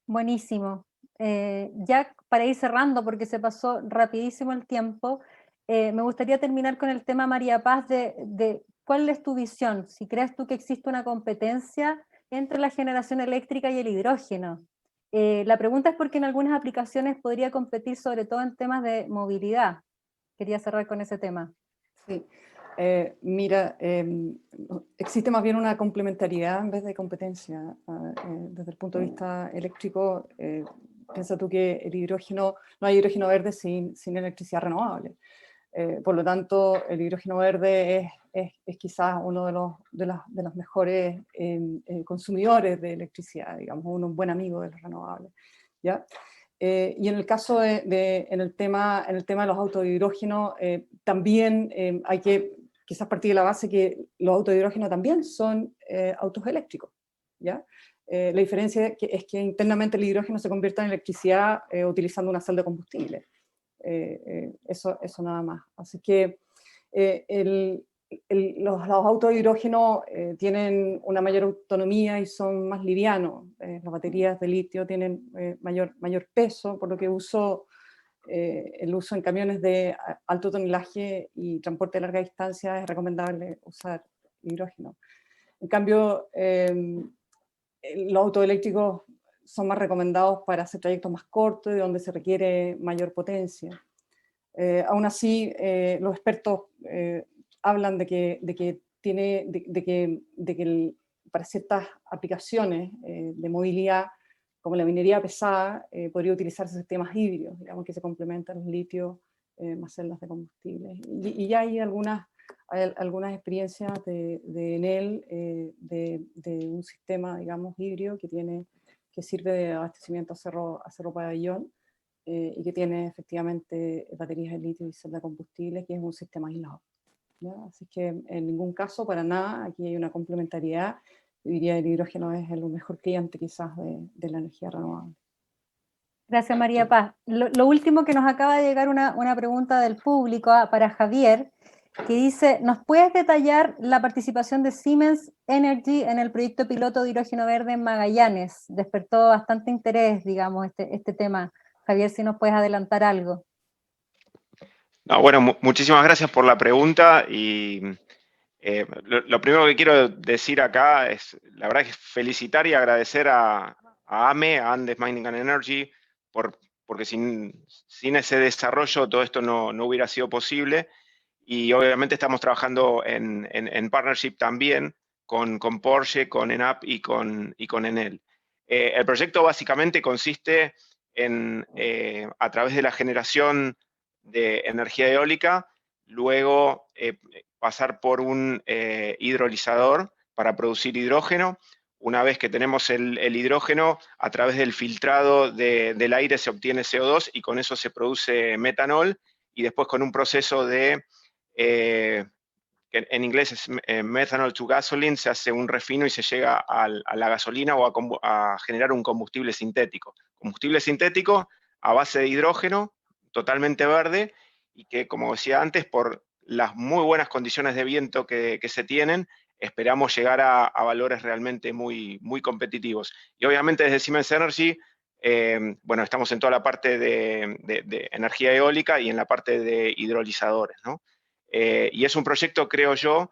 Buenísimo. Ya para ir cerrando, porque se pasó rapidísimo el tiempo, me gustaría terminar con el tema, María Paz, de cuál es tu visión, si crees tú que existe una competencia entre la generación eléctrica y el hidrógeno. La pregunta es porque en algunas aplicaciones podría competir sobre todo en temas de movilidad. Quería cerrar con ese tema. Sí. Mira, existe más bien una complementariedad en vez de competencia. Desde el punto de vista eléctrico, piensa tú que el hidrógeno, no hay hidrógeno verde sin electricidad renovable. Por lo tanto, el hidrógeno verde es quizás uno de los mejores consumidores de electricidad, digamos, un buen amigo de los renovables, ¿ya? Y en el caso en el tema de los autos de hidrógeno, también hay que quizás partir de la base que los autos de hidrógeno también son autos eléctricos, ¿ya? La diferencia es que internamente el hidrógeno se convierte en electricidad utilizando una celda de combustible. Eso nada más. Así que los autos de hidrógeno tienen una mayor autonomía y son más livianos. Las baterías de litio tienen mayor peso, por lo que el uso en camiones de alto tonelaje y transporte de larga distancia es recomendable usar hidrógeno. En cambio, los autos eléctricos son más recomendados para hacer trayectos más cortos y donde se requiere mayor potencia. Aún así, los expertos hablan de que para ciertas aplicaciones de movilidad, como la minería pesada, podría utilizarse sistemas híbridos, digamos, que se complementan los litios más celdas de combustible. Y ya hay algunas experiencias de Enel de un sistema, digamos, híbrido que sirve de abastecimiento a Cerro Pabellón, y que tiene efectivamente baterías de litio y celda de combustible, que es un sistema aislado, ¿ya? Así que en ningún caso, para nada, aquí hay una complementariedad. Yo diría que el hidrógeno es el mejor cliente quizás de la energía renovable. Gracias, María Paz. Lo último, que nos acaba de llegar una pregunta del público para Javier, que dice: ¿nos puedes detallar la participación de Siemens Energy en el proyecto piloto de hidrógeno verde en Magallanes? Despertó bastante interés, digamos, este tema. Javier, si nos puedes adelantar algo. No, bueno, muchísimas gracias por la pregunta, y lo primero que quiero decir acá es, la verdad, que felicitar y agradecer a AME, a Andes Mining and Energy, porque sin ese desarrollo todo esto no hubiera sido posible, y obviamente estamos trabajando en partnership también con Porsche, con ENAP y con Enel. El proyecto básicamente consiste en, a través de la generación de energía eólica, luego pasar por un hidrolizador para producir hidrógeno. Una vez que tenemos el hidrógeno, a través del filtrado del aire se obtiene CO2 y con eso se produce metanol, y después con un proceso de que en inglés es methanol to gasoline, se hace un refino y se llega a la gasolina o a generar un combustible sintético. Combustible sintético a base de hidrógeno, totalmente verde, y que, como decía antes, por las muy buenas condiciones de viento que se tienen, esperamos llegar a valores realmente muy, muy competitivos. Y obviamente desde Siemens Energy, bueno, estamos en toda la parte de energía eólica y en la parte de hidrolizadores, ¿no? Y es un proyecto, creo yo,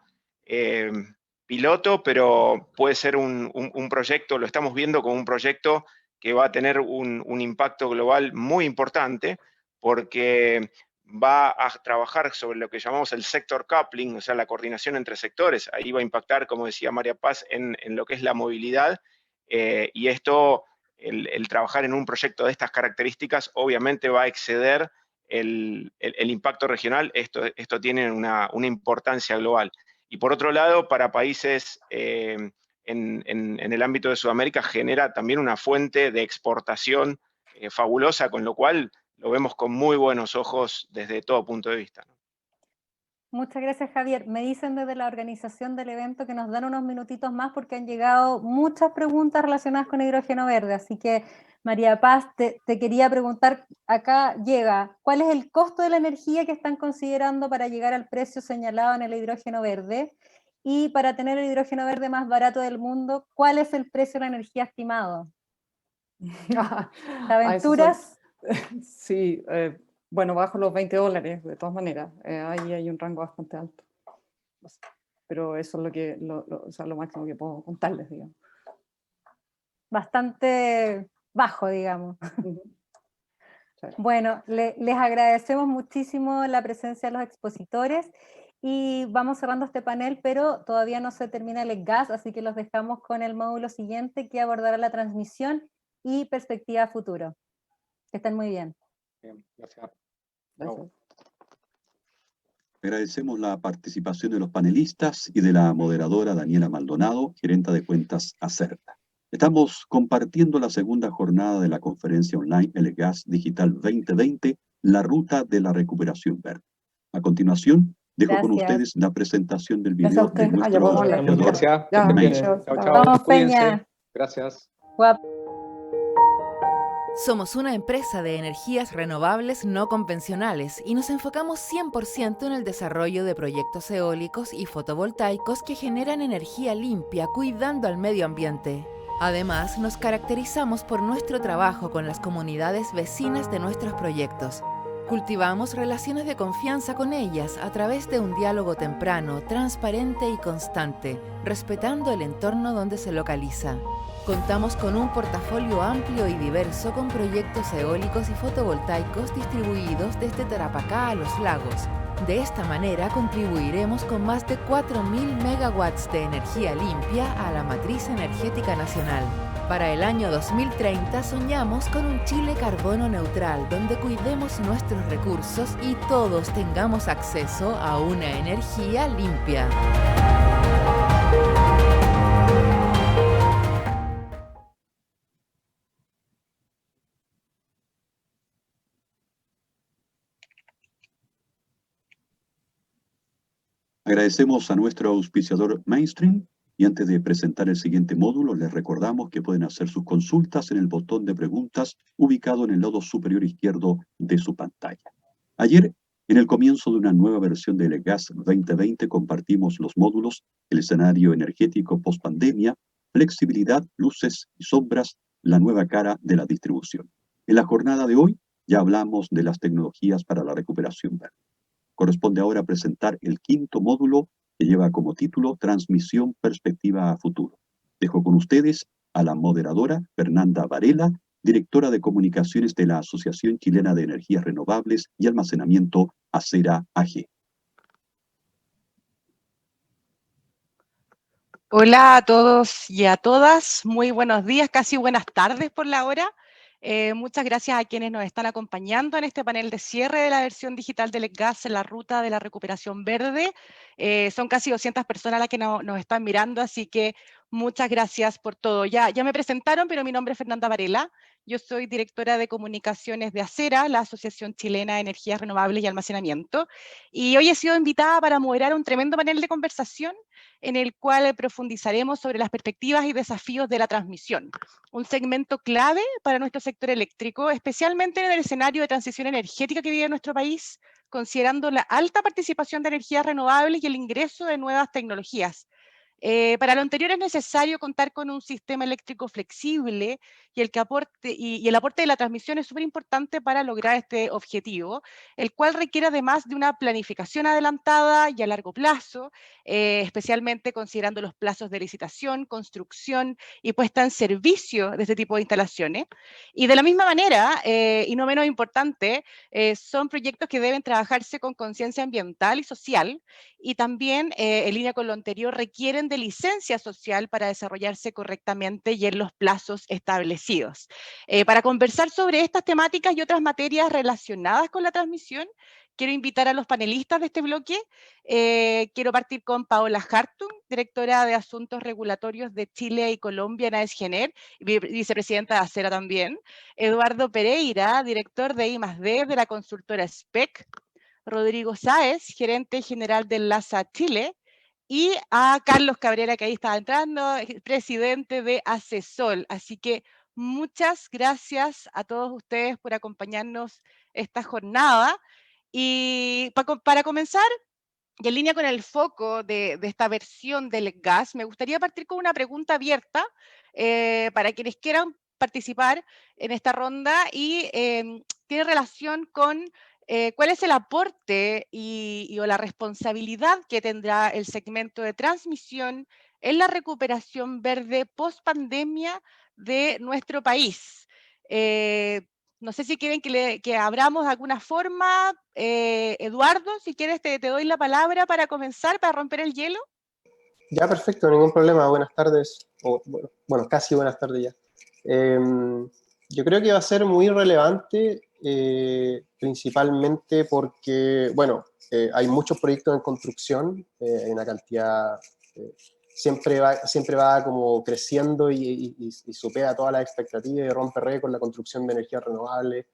piloto, pero puede ser un proyecto, lo estamos viendo como un proyecto que va a tener un impacto global muy importante, porque va a trabajar sobre lo que llamamos el sector coupling, o sea, la coordinación entre sectores. Ahí va a impactar, como decía María Paz, en lo que es la movilidad, y esto, el trabajar en un proyecto de estas características, obviamente va a exceder el impacto regional. Esto tiene una importancia global. Y por otro lado, para países en el ámbito de Sudamérica, genera también una fuente de exportación fabulosa, con lo cual lo vemos con muy buenos ojos desde todo punto de vista, ¿no? Muchas gracias, Javier. Me dicen desde la organización del evento que nos dan unos minutitos más porque han llegado muchas preguntas relacionadas con hidrógeno verde. Así que, María Paz, te quería preguntar, acá llega, ¿cuál es el costo de la energía que están considerando para llegar al precio señalado en el hidrógeno verde? Y para tener el hidrógeno verde más barato del mundo, ¿cuál es el precio de la energía estimado? ¿Aventuras? Sí, bueno, bajo los $20, de todas maneras. Ahí hay un rango bastante alto. Pero eso es o sea, lo máximo que puedo contarles, digamos. Bastante bajo, digamos. Bueno, les agradecemos muchísimo la presencia de los expositores y vamos cerrando este panel, pero todavía no se termina el gas, así que los dejamos con el módulo siguiente que abordará la transmisión y perspectiva a futuro. Que estén muy bien. Bien, gracias. Gracias. Agradecemos la participación de los panelistas y de la moderadora Daniela Maldonado, gerenta de cuentas Acerta. Estamos compartiendo la segunda jornada de la conferencia online LGAS Digital 2020, la ruta de la recuperación verde. A continuación, dejo con ustedes la presentación del video de nuestro auspiciador. Gracias. Ya, Chao, chao. Vamos, Cuídense. Peña. Gracias. Somos una empresa de energías renovables no convencionales y nos enfocamos 100% en el desarrollo de proyectos eólicos y fotovoltaicos que generan energía limpia, cuidando al medio ambiente. Además, nos caracterizamos por nuestro trabajo con las comunidades vecinas de nuestros proyectos. Cultivamos relaciones de confianza con ellas a través de un diálogo temprano, transparente y constante, respetando el entorno donde se localiza. Contamos con un portafolio amplio y diverso con proyectos eólicos y fotovoltaicos distribuidos desde Tarapacá a Los Lagos. De esta manera contribuiremos con más de 4.000 megawatts de energía limpia a la matriz energética nacional. Para el año 2030 soñamos con un Chile carbono neutral donde cuidemos nuestros recursos y todos tengamos acceso a una energía limpia. Agradecemos a nuestro auspiciador Mainstream y antes de presentar el siguiente módulo, les recordamos que pueden hacer sus consultas en el botón de preguntas ubicado en el lado superior izquierdo de su pantalla. Ayer, en el comienzo de una nueva versión de LGAS 2020, compartimos los módulos, el escenario energético post-pandemia, flexibilidad, luces y sombras, la nueva cara de la distribución. En la jornada de hoy ya hablamos de las tecnologías para la recuperación verde. Corresponde ahora presentar el quinto módulo que lleva como título Transmisión Perspectiva a Futuro. Dejo con ustedes a la moderadora Fernanda Varela, directora de comunicaciones de la Asociación Chilena de Energías Renovables y Almacenamiento, ACERA AG. Hola a todos y a todas, muy buenos días, casi buenas tardes por la hora. Muchas gracias a quienes nos están acompañando en este panel de cierre de la versión digital del gas en la ruta de la recuperación verde. Son casi 200 personas las que nos están mirando, así que Muchas gracias por todo. Ya me presentaron, pero mi nombre es Fernanda Varela. Yo soy directora de comunicaciones de ACERA, la Asociación Chilena de Energías Renovables y Almacenamiento. Y hoy he sido invitada para moderar un tremendo panel de conversación en el cual profundizaremos sobre las perspectivas y desafíos de la transmisión. Un segmento clave para nuestro sector eléctrico, especialmente en el escenario de transición energética que vive nuestro país, considerando la alta participación de energías renovables y el ingreso de nuevas tecnologías. Para lo anterior es necesario contar con un sistema eléctrico flexible y el aporte de la transmisión es súper importante para lograr este objetivo, el cual requiere además de una planificación adelantada y a largo plazo, especialmente considerando los plazos de licitación, construcción y puesta en servicio de este tipo de instalaciones. Y de la misma manera, y no menos importante, son proyectos que deben trabajarse con conciencia ambiental y social, y también, en línea con lo anterior, requieren de licencia social para desarrollarse correctamente y en los plazos establecidos. Para conversar sobre estas temáticas y otras materias relacionadas con la transmisión, quiero invitar a los panelistas de este bloque. Quiero partir con Paola Hartung, directora de Asuntos Regulatorios de Chile y Colombia en AESGener, vicepresidenta de ACERA también. Eduardo Pereira, director de I+D de la consultora SPEC. Rodrigo Sáez, gerente general de LASA Chile, y a Carlos Cabrera, que ahí estaba entrando, presidente de ACESOL. Así que muchas gracias a todos ustedes por acompañarnos esta jornada. Y para comenzar, y en línea con el foco de esta versión del gas, me gustaría partir con una pregunta abierta para quienes quieran participar en esta ronda y tiene relación con cuál es el aporte o la responsabilidad que tendrá el segmento de transmisión en la recuperación verde post-pandemia de nuestro país. No sé si quieren que abramos de alguna forma. Eduardo, si quieres te doy la palabra para comenzar, para romper el hielo. Ya, perfecto, ningún problema. Buenas tardes, o bueno, casi buenas tardes ya. Yo creo que va a ser muy relevante, principalmente porque, bueno, hay muchos proyectos en construcción, hay una cantidad, siempre va como creciendo y supera todas las expectativas y rompe récord la construcción de energías renovables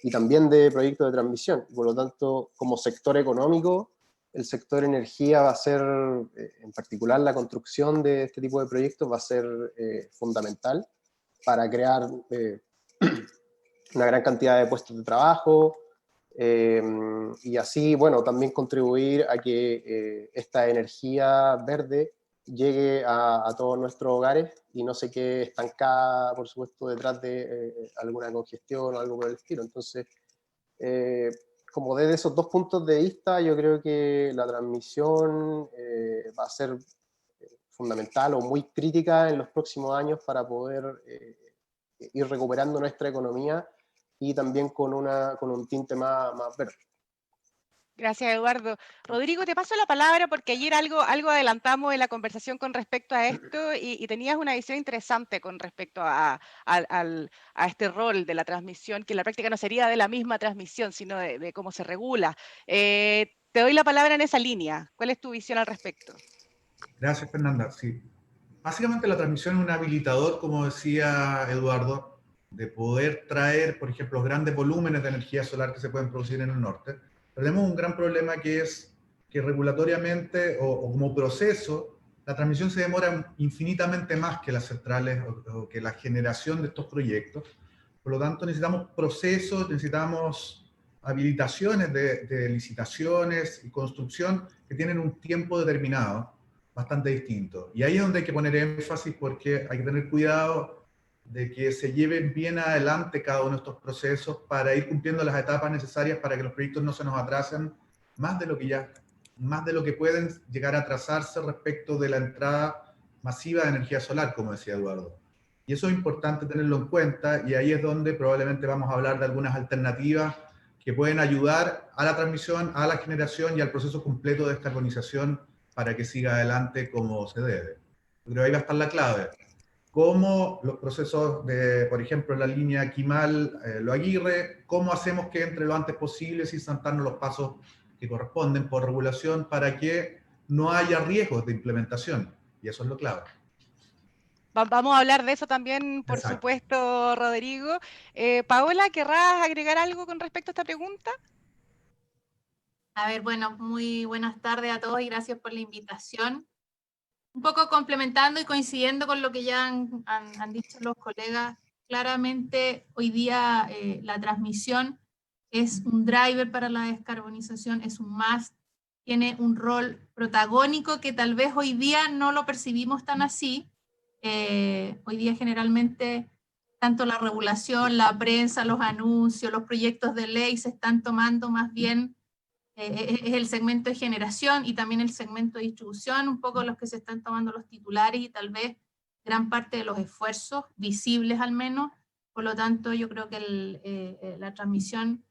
y también de proyectos de transmisión. Por lo tanto, como sector económico, el sector energía va a ser, en particular la construcción de este tipo de proyectos va a ser fundamental para crear una gran cantidad de puestos de trabajo y así, bueno, también contribuir a que esta energía verde llegue a todos nuestros hogares y no se quede estancada, por supuesto, detrás de alguna congestión o algo por el estilo. Entonces, como desde esos dos puntos de vista, yo creo que la transmisión va a ser fundamental o muy crítica en los próximos años para poder ir recuperando nuestra economía y también con un tinte más verde. Gracias, Eduardo. Rodrigo, te paso la palabra porque ayer algo adelantamos en la conversación con respecto a esto y tenías una visión interesante con respecto a este rol de la transmisión, que en la práctica no sería de la misma transmisión, sino de cómo se regula. Te doy la palabra en esa línea. ¿Cuál es tu visión al respecto? Gracias, Fernanda. Sí. Básicamente la transmisión es un habilitador, como decía Eduardo, de poder traer, por ejemplo, los grandes volúmenes de energía solar que se pueden producir en el norte. Tenemos un gran problema que es que regulatoriamente o como proceso, la transmisión se demora infinitamente más que las centrales o que la generación de estos proyectos. Por lo tanto, necesitamos procesos, necesitamos habilitaciones de licitaciones y construcción que tienen un tiempo determinado, bastante distinto. Y ahí es donde hay que poner énfasis porque hay que tener cuidado de que se lleven bien adelante cada uno de estos procesos para ir cumpliendo las etapas necesarias para que los proyectos no se nos atrasen más de lo que pueden llegar a atrasarse respecto de la entrada masiva de energía solar, como decía Eduardo. Y eso es importante tenerlo en cuenta y ahí es donde probablemente vamos a hablar de algunas alternativas que pueden ayudar a la transmisión, a la generación y al proceso completo de descarbonización para que siga adelante como se debe. Yo creo que ahí va a estar la clave. Cómo los procesos de, por ejemplo, la línea Quimal-Lo Aguirre, cómo hacemos que entre lo antes posible sin saltarnos los pasos que corresponden por regulación para que no haya riesgos de implementación. Y eso es lo clave. Vamos a hablar de eso también, por Exacto. supuesto, Rodrigo. Paola, ¿querrás agregar algo con respecto a esta pregunta? A ver, bueno, muy buenas tardes a todos y gracias por la invitación. Un poco complementando y coincidiendo con lo que ya han dicho los colegas, claramente hoy día la transmisión es un driver para la descarbonización, es un must, tiene un rol protagónico que tal vez hoy día no lo percibimos tan así. Hoy día generalmente tanto la regulación, la prensa, los anuncios, los proyectos de ley se están tomando más bien es el segmento de generación y también el segmento de distribución, un poco los que se están tomando los titulares y tal vez gran parte de los esfuerzos, visibles al menos. Por lo tanto, yo creo que la transmisión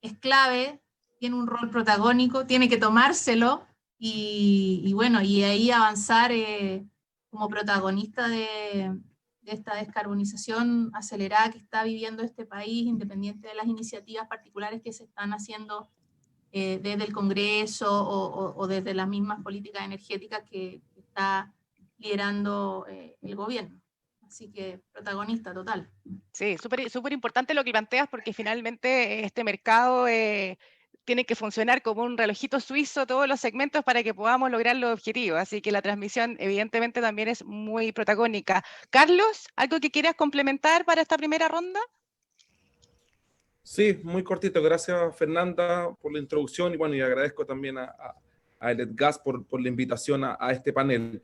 es clave, tiene un rol protagónico, tiene que tomárselo y bueno, y ahí avanzar como protagonista de esta descarbonización acelerada que está viviendo este país, independiente de las iniciativas particulares que se están haciendo desde el Congreso o desde las mismas políticas energéticas que está liderando el gobierno. Así que protagonista total. Sí, súper importante lo que planteas porque finalmente este mercado tiene que funcionar como un relojito suizo todos los segmentos para que podamos lograr los objetivos. Así que la transmisión evidentemente también es muy protagónica. Carlos, ¿algo que quieras complementar para esta primera ronda? Sí, muy cortito. Gracias, Fernanda, por la introducción y bueno, y agradezco también a ELETGAS por la invitación a este panel.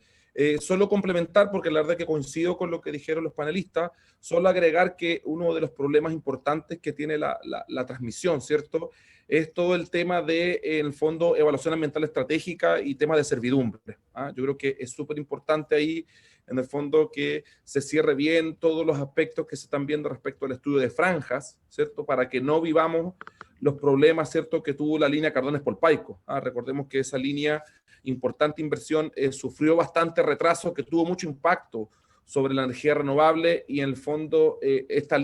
Solo complementar, porque la verdad que coincido con lo que dijeron los panelistas, solo agregar que uno de los problemas importantes que tiene la transmisión, ¿cierto?, es todo el tema de, en el fondo, evaluación ambiental estratégica y tema de servidumbre. Yo creo que es súper importante ahí, en el fondo, que se cierre bien todos los aspectos que se están viendo respecto al estudio de franjas, ¿cierto?, para que no vivamos los problemas, ¿cierto?, que tuvo la línea Cardones-Polpaico. Recordemos que esa línea, importante inversión, sufrió bastante retraso, que tuvo mucho impacto sobre la energía renovable y en el fondo esta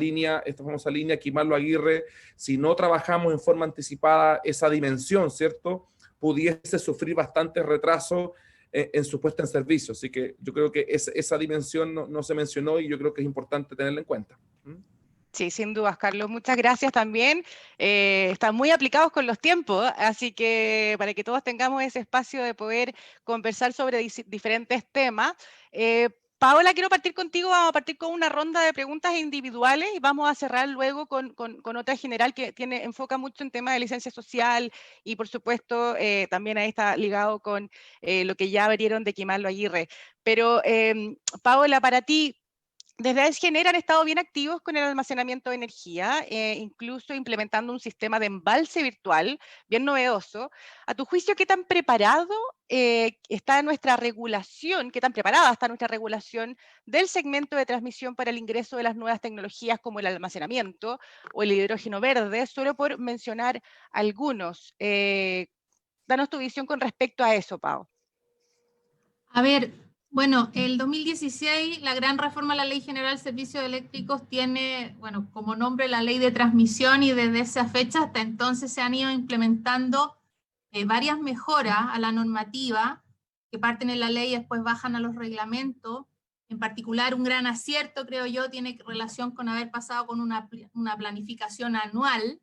famosa línea Quimarlo-Aguirre, si no trabajamos en forma anticipada esa dimensión, ¿cierto?, pudiese sufrir bastante retraso en su puesta en servicio. Así que yo creo que esa dimensión no se mencionó y yo creo que es importante tenerla en cuenta. Sí, sin dudas, Carlos. Muchas gracias también. Están muy aplicados con los tiempos, así que para que todos tengamos ese espacio de poder conversar sobre diferentes temas. Paola, quiero partir contigo, vamos a partir con una ronda de preguntas individuales y vamos a cerrar luego con otra general que enfoca mucho en temas de licencia social y por supuesto también ahí está ligado con lo que ya abrieron de Quimarlo-Aguirre. Pero Paola, para ti, desde AESGener han estado bien activos con el almacenamiento de energía, incluso implementando un sistema de embalse virtual bien novedoso. A tu juicio, ¿qué tan preparado está nuestra regulación, qué tan preparada está nuestra regulación del segmento de transmisión para el ingreso de las nuevas tecnologías como el almacenamiento o el hidrógeno verde? Solo por mencionar algunos. Danos tu visión con respecto a eso, Pau. A ver, bueno, el 2016 la gran reforma a la Ley General de Servicios Eléctricos tiene, bueno, como nombre la Ley de Transmisión y desde esa fecha hasta entonces se han ido implementando varias mejoras a la normativa que parten en la ley y después bajan a los reglamentos. En particular, un gran acierto, creo yo, tiene relación con haber pasado con una planificación anual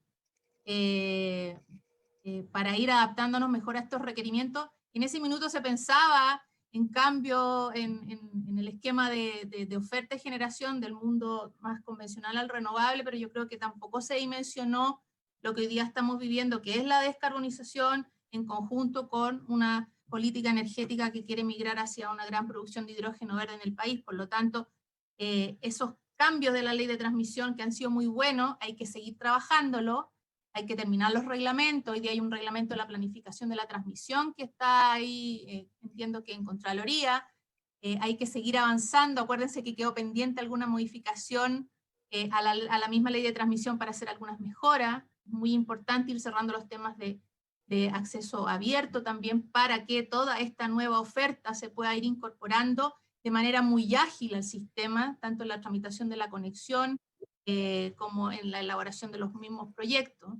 para ir adaptándonos mejor a estos requerimientos. En ese minuto se pensaba en cambio en el esquema de oferta y generación del mundo más convencional al renovable, pero yo creo que tampoco se dimensionó lo que hoy día estamos viviendo, que es la descarbonización en conjunto con una política energética que quiere migrar hacia una gran producción de hidrógeno verde en el país. Por lo tanto, esos cambios de la ley de transmisión que han sido muy buenos, hay que seguir trabajándolo, hay que terminar los reglamentos. Hoy día hay un reglamento de la planificación de la transmisión que está ahí, entiendo que en Contraloría. Hay que seguir avanzando. Acuérdense que quedó pendiente alguna modificación a la misma ley de transmisión para hacer algunas mejoras. Es muy importante ir cerrando los temas de acceso abierto también para que toda esta nueva oferta se pueda ir incorporando de manera muy ágil al sistema, tanto en la tramitación de la conexión como en la elaboración de los mismos proyectos.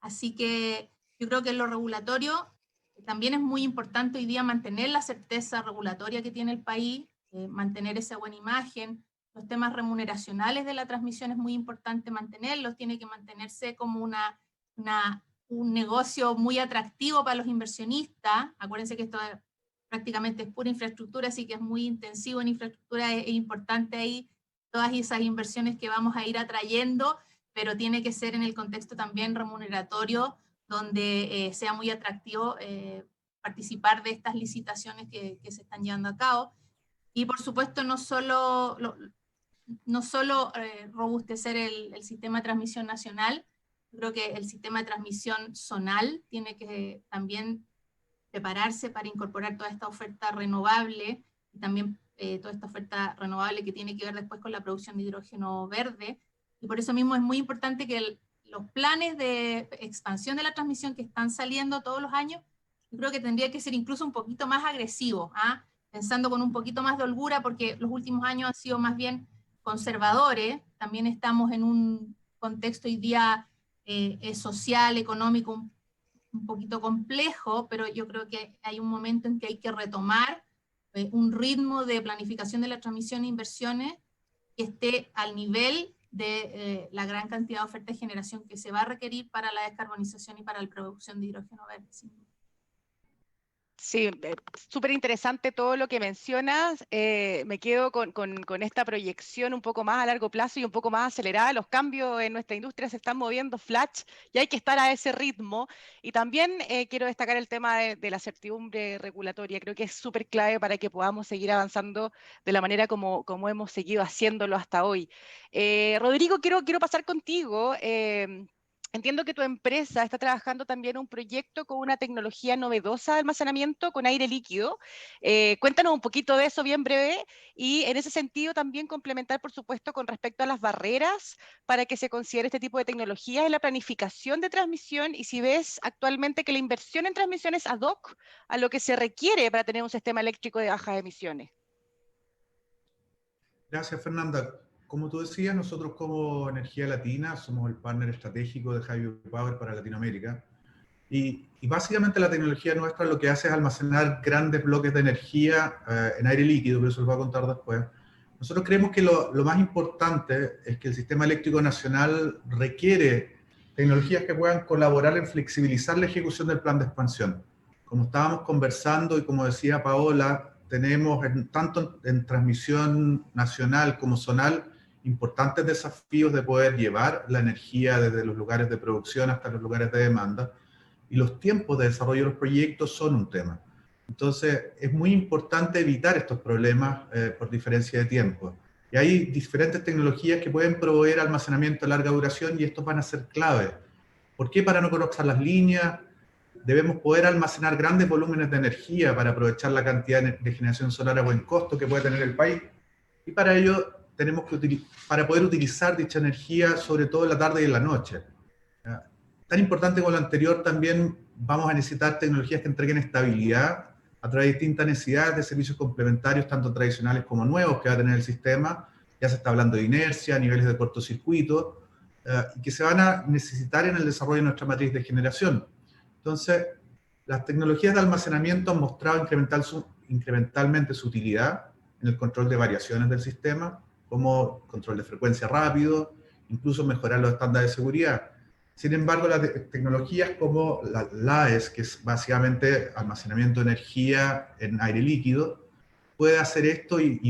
Así que yo creo que en lo regulatorio también es muy importante hoy día mantener la certeza regulatoria que tiene el país, mantener esa buena imagen. Los temas remuneracionales de la transmisión es muy importante mantenerlos, tiene que mantenerse como un negocio muy atractivo para los inversionistas. Acuérdense que esto prácticamente es pura infraestructura, así que es muy intensivo en infraestructura, es importante ahí todas esas inversiones que vamos a ir atrayendo, pero tiene que ser en el contexto también remuneratorio, donde sea muy atractivo participar de estas licitaciones que se están llevando a cabo. Y por supuesto no solo robustecer el sistema de transmisión nacional, creo que el sistema de transmisión zonal tiene que también prepararse para incorporar toda esta oferta renovable, y también toda esta oferta renovable que tiene que ver después con la producción de hidrógeno verde, y por eso mismo es muy importante que los planes de expansión de la transmisión que están saliendo todos los años, yo creo que tendría que ser incluso un poquito más agresivo, pensando con un poquito más de holgura, porque los últimos años han sido más bien conservadores. También estamos en un contexto hoy día social, económico, un poquito complejo, pero yo creo que hay un momento en que hay que retomar un ritmo de planificación de la transmisión e inversiones que esté al nivel de la gran cantidad de oferta de generación que se va a requerir para la descarbonización y para la producción de hidrógeno verde. Sí, súper interesante todo lo que mencionas. Me quedo con esta proyección un poco más a largo plazo y un poco más acelerada. Los cambios en nuestra industria se están moviendo flash y hay que estar a ese ritmo. Y también quiero destacar el tema de la certidumbre regulatoria. Creo que es súper clave para que podamos seguir avanzando de la manera como hemos seguido haciéndolo hasta hoy. Rodrigo, quiero pasar contigo. Entiendo que tu empresa está trabajando también un proyecto con una tecnología novedosa de almacenamiento con aire líquido. Cuéntanos un poquito de eso bien breve y en ese sentido también complementar, por supuesto, con respecto a las barreras para que se considere este tipo de tecnologías en la planificación de transmisión y si ves actualmente que la inversión en transmisión es ad hoc a lo que se requiere para tener un sistema eléctrico de bajas emisiones. Gracias, Fernanda. Como tú decías, nosotros como Energía Latina somos el partner estratégico de Hybrid Power para Latinoamérica. Y básicamente la tecnología nuestra lo que hace es almacenar grandes bloques de energía en aire líquido, pero eso lo voy a contar después. Nosotros creemos que lo más importante es que el sistema eléctrico nacional requiere tecnologías que puedan colaborar en flexibilizar la ejecución del plan de expansión. Como estábamos conversando y como decía Paola, tenemos tanto en transmisión nacional como zonal importantes desafíos de poder llevar la energía desde los lugares de producción hasta los lugares de demanda, y los tiempos de desarrollo de los proyectos son un tema. Entonces, es muy importante evitar estos problemas por diferencia de tiempo. Y hay diferentes tecnologías que pueden proveer almacenamiento de larga duración y estos van a ser clave. ¿Por qué? Para no colapsar las líneas, debemos poder almacenar grandes volúmenes de energía para aprovechar la cantidad de generación solar a buen costo que puede tener el país, y para ello tenemos que para poder utilizar dicha energía, sobre todo en la tarde y en la noche. Tan importante como lo anterior, también vamos a necesitar tecnologías que entreguen estabilidad a través de distintas necesidades de servicios complementarios, tanto tradicionales como nuevos que va a tener el sistema. Ya se está hablando de inercia, niveles de cortocircuito, y que se van a necesitar en el desarrollo de nuestra matriz de generación. Entonces, las tecnologías de almacenamiento han mostrado incrementalmente su utilidad en el control de variaciones del sistema, como control de frecuencia rápido, incluso mejorar los estándares de seguridad. Sin embargo, las tecnologías como la LAES, que es básicamente almacenamiento de energía en aire líquido, puede hacer esto y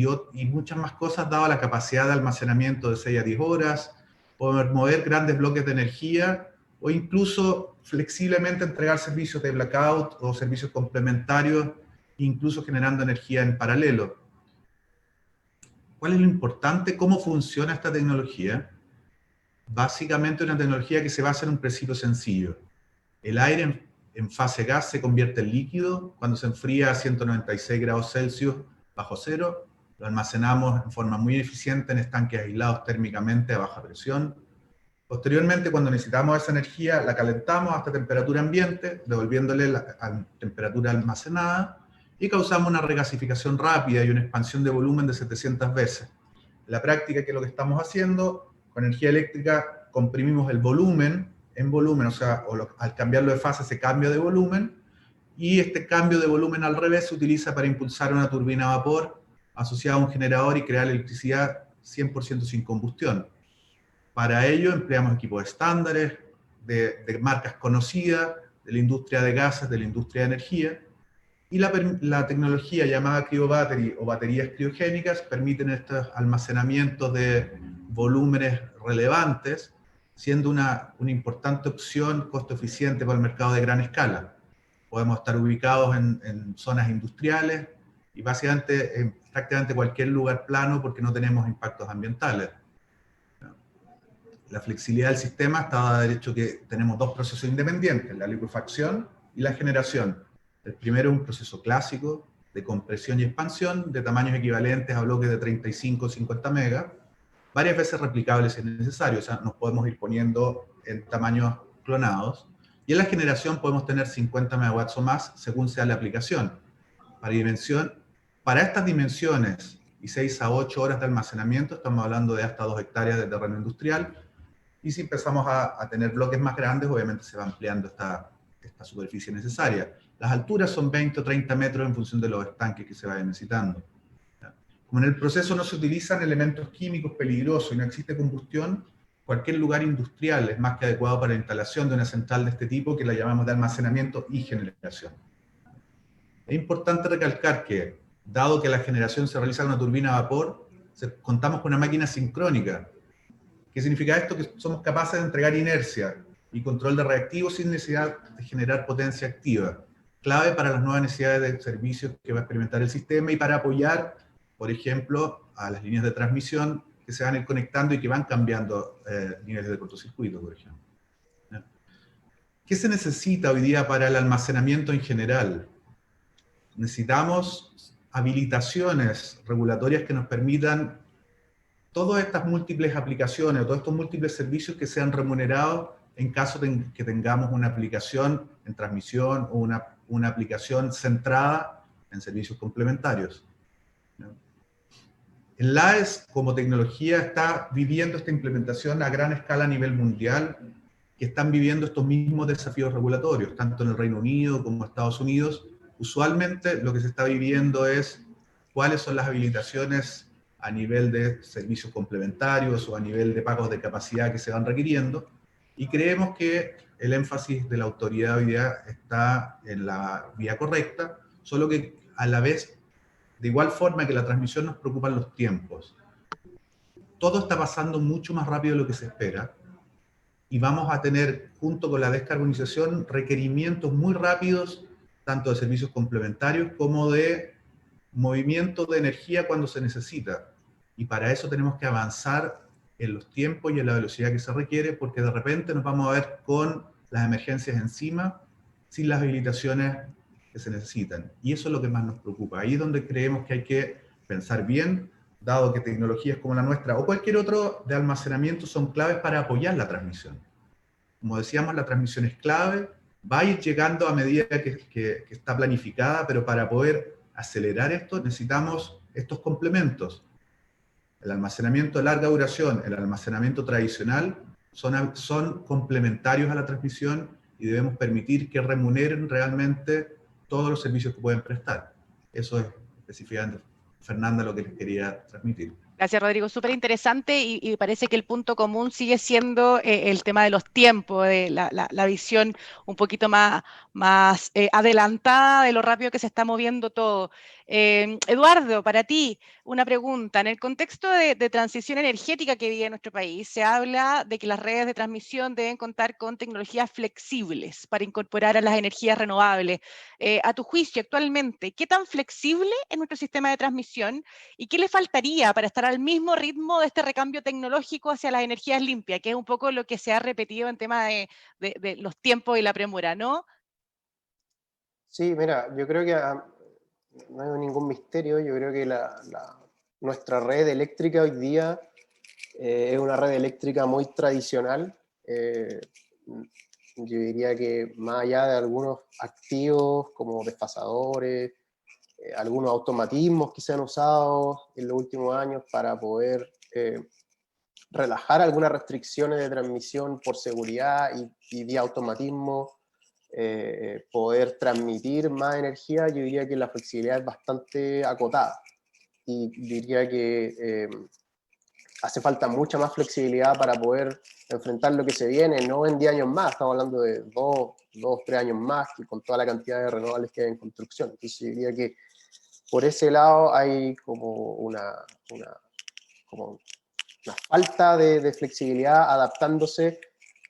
muchas más cosas, dado la capacidad de almacenamiento de 6 a 10 horas, poder mover grandes bloques de energía o incluso flexiblemente entregar servicios de blackout o servicios complementarios, incluso generando energía en paralelo. ¿Cuál es lo importante? ¿Cómo funciona esta tecnología? Básicamente una tecnología que se basa en un principio sencillo. El aire en fase gas se convierte en líquido cuando se enfría a 196 grados Celsius bajo cero. Lo almacenamos en forma muy eficiente en estanques aislados térmicamente a baja presión. Posteriormente, cuando necesitamos esa energía, la calentamos hasta temperatura ambiente, devolviéndole la temperatura almacenada, y causamos una regasificación rápida y una expansión de volumen de 700 veces. En la práctica, ¿qué es lo que estamos haciendo? Con energía eléctrica comprimimos el volumen en volumen, o sea, al cambiarlo de fase se cambia de volumen, y este cambio de volumen al revés se utiliza para impulsar una turbina a vapor asociado a un generador y crear electricidad 100% sin combustión. Para ello empleamos equipos estándares de marcas conocidas, de la industria de gases, de la industria de energía, y la tecnología llamada cryobattery o baterías criogénicas permiten estos almacenamientos de volúmenes relevantes, siendo una importante opción costo eficiente para el mercado de gran escala. Podemos estar ubicados en zonas industriales y básicamente en prácticamente cualquier lugar plano porque no tenemos impactos ambientales. La flexibilidad del sistema está dada del hecho que tenemos dos procesos independientes, la liquefacción y la generación. El primero es un proceso clásico de compresión y expansión de tamaños equivalentes a bloques de 35 o 50 megas, varias veces replicables si es necesario, o sea, nos podemos ir poniendo en tamaños clonados. Y en la generación podemos tener 50 megawatts o más según sea la aplicación. Para estas dimensiones y 6 a 8 horas de almacenamiento, estamos hablando de hasta 2 hectáreas de terreno industrial, y si empezamos a tener bloques más grandes, obviamente se va ampliando esta superficie necesaria. Las alturas son 20 o 30 metros en función de los estanques que se vayan necesitando. Como en el proceso no se utilizan elementos químicos peligrosos y no existe combustión, cualquier lugar industrial es más que adecuado para la instalación de una central de este tipo, que la llamamos de almacenamiento y generación. Es importante recalcar que, dado que la generación se realiza con una turbina a vapor, contamos con una máquina sincrónica. ¿Qué significa esto? Que somos capaces de entregar inercia y control de reactivos sin necesidad de generar potencia activa, clave para las nuevas necesidades de servicios que va a experimentar el sistema y para apoyar, por ejemplo, a las líneas de transmisión que se van a ir conectando y que van cambiando niveles de cortocircuito, por ejemplo. ¿Qué se necesita hoy día para el almacenamiento en general? Necesitamos habilitaciones regulatorias que nos permitan todas estas múltiples aplicaciones o todos estos múltiples servicios que sean remunerados en caso de que tengamos una aplicación en transmisión o una aplicación centrada en servicios complementarios. El LAES como tecnología está viviendo esta implementación a gran escala a nivel mundial, que están viviendo estos mismos desafíos regulatorios, tanto en el Reino Unido como en Estados Unidos. Usualmente lo que se está viviendo es cuáles son las habilitaciones a nivel de servicios complementarios o a nivel de pagos de capacidad que se van requiriendo, y creemos que el énfasis de la autoridad hoy día está en la vía correcta, solo que a la vez, de igual forma que la transmisión, nos preocupan los tiempos. Todo está pasando mucho más rápido de lo que se espera, y vamos a tener, junto con la descarbonización, requerimientos muy rápidos, tanto de servicios complementarios como de movimiento de energía cuando se necesita. Y para eso tenemos que avanzar en los tiempos y en la velocidad que se requiere, porque de repente nos vamos a ver con las emergencias encima, sin las habilitaciones que se necesitan. Y eso es lo que más nos preocupa. Ahí es donde creemos que hay que pensar bien, dado que tecnologías como la nuestra o cualquier otro de almacenamiento son claves para apoyar la transmisión. Como decíamos, la transmisión es clave, va a ir llegando a medida que está planificada, pero para poder acelerar esto necesitamos estos complementos. El almacenamiento de larga duración, el almacenamiento tradicional, son complementarios a la transmisión y debemos permitir que remuneren realmente todos los servicios que pueden prestar. Eso es específicamente, Fernanda, lo que les quería transmitir. Gracias, Rodrigo. Súper interesante y parece que el punto común sigue siendo el tema de los tiempos, de la visión un poquito más adelantada de lo rápido que se está moviendo todo. Eduardo, para ti, una pregunta. En el contexto de transición energética que vive nuestro país, se habla de que las redes de transmisión deben contar con tecnologías flexibles para incorporar a las energías renovables. A tu juicio, actualmente, ¿qué tan flexible es nuestro sistema de transmisión y qué le faltaría para estar al mismo ritmo de este recambio tecnológico hacia las energías limpias, que es un poco lo que se ha repetido en tema de los tiempos y la premura, ¿no? Sí, mira, yo creo que no hay ningún misterio. Yo creo que nuestra red eléctrica hoy día es una red eléctrica muy tradicional. Yo diría que más allá de algunos activos como desfasadores, algunos automatismos que se han usado en los últimos años para poder relajar algunas restricciones de transmisión por seguridad y vía automatismo poder transmitir más energía, yo diría que la flexibilidad es bastante acotada. y diría que hace falta mucha más flexibilidad para poder enfrentar lo que se viene, no en 10 años más, estamos hablando de 2-3 años más, que con toda la cantidad de renovables que hay en construcción. Entonces diría que por ese lado hay como una falta de flexibilidad adaptándose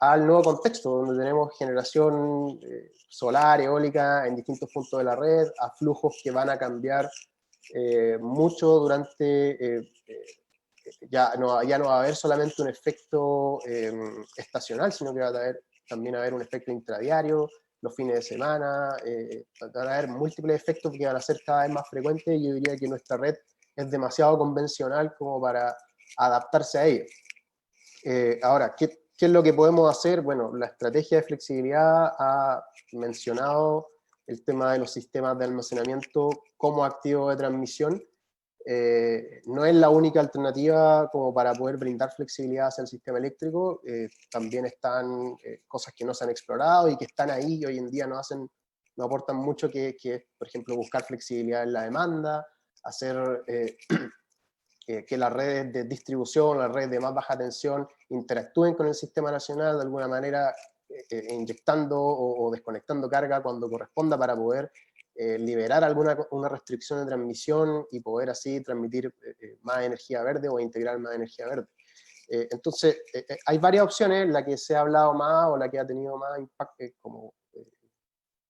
al nuevo contexto, donde tenemos generación solar, eólica en distintos puntos de la red, a flujos que van a cambiar mucho durante... ya no va a haber solamente un efecto estacional, sino que va a también haber un efecto intradiario, los fines de semana, van a haber múltiples efectos que van a ser cada vez más frecuentes, y yo diría que nuestra red es demasiado convencional como para adaptarse a ello. Ahora, ¿qué es lo que podemos hacer? Bueno, la estrategia de flexibilidad ha mencionado el tema de los sistemas de almacenamiento como activo de transmisión. No es la única alternativa como para poder brindar flexibilidad hacia el sistema eléctrico. También están cosas que no se han explorado y que están ahí y hoy en día no aportan mucho, que por ejemplo, buscar flexibilidad en la demanda, hacer que las redes de distribución, las redes de más baja tensión interactúen con el sistema nacional de alguna manera, inyectando o desconectando carga cuando corresponda para poder liberar una restricción de transmisión y poder así transmitir más energía verde o integrar más energía verde. Entonces, hay varias opciones. La que se ha hablado más o la que ha tenido más impacto, como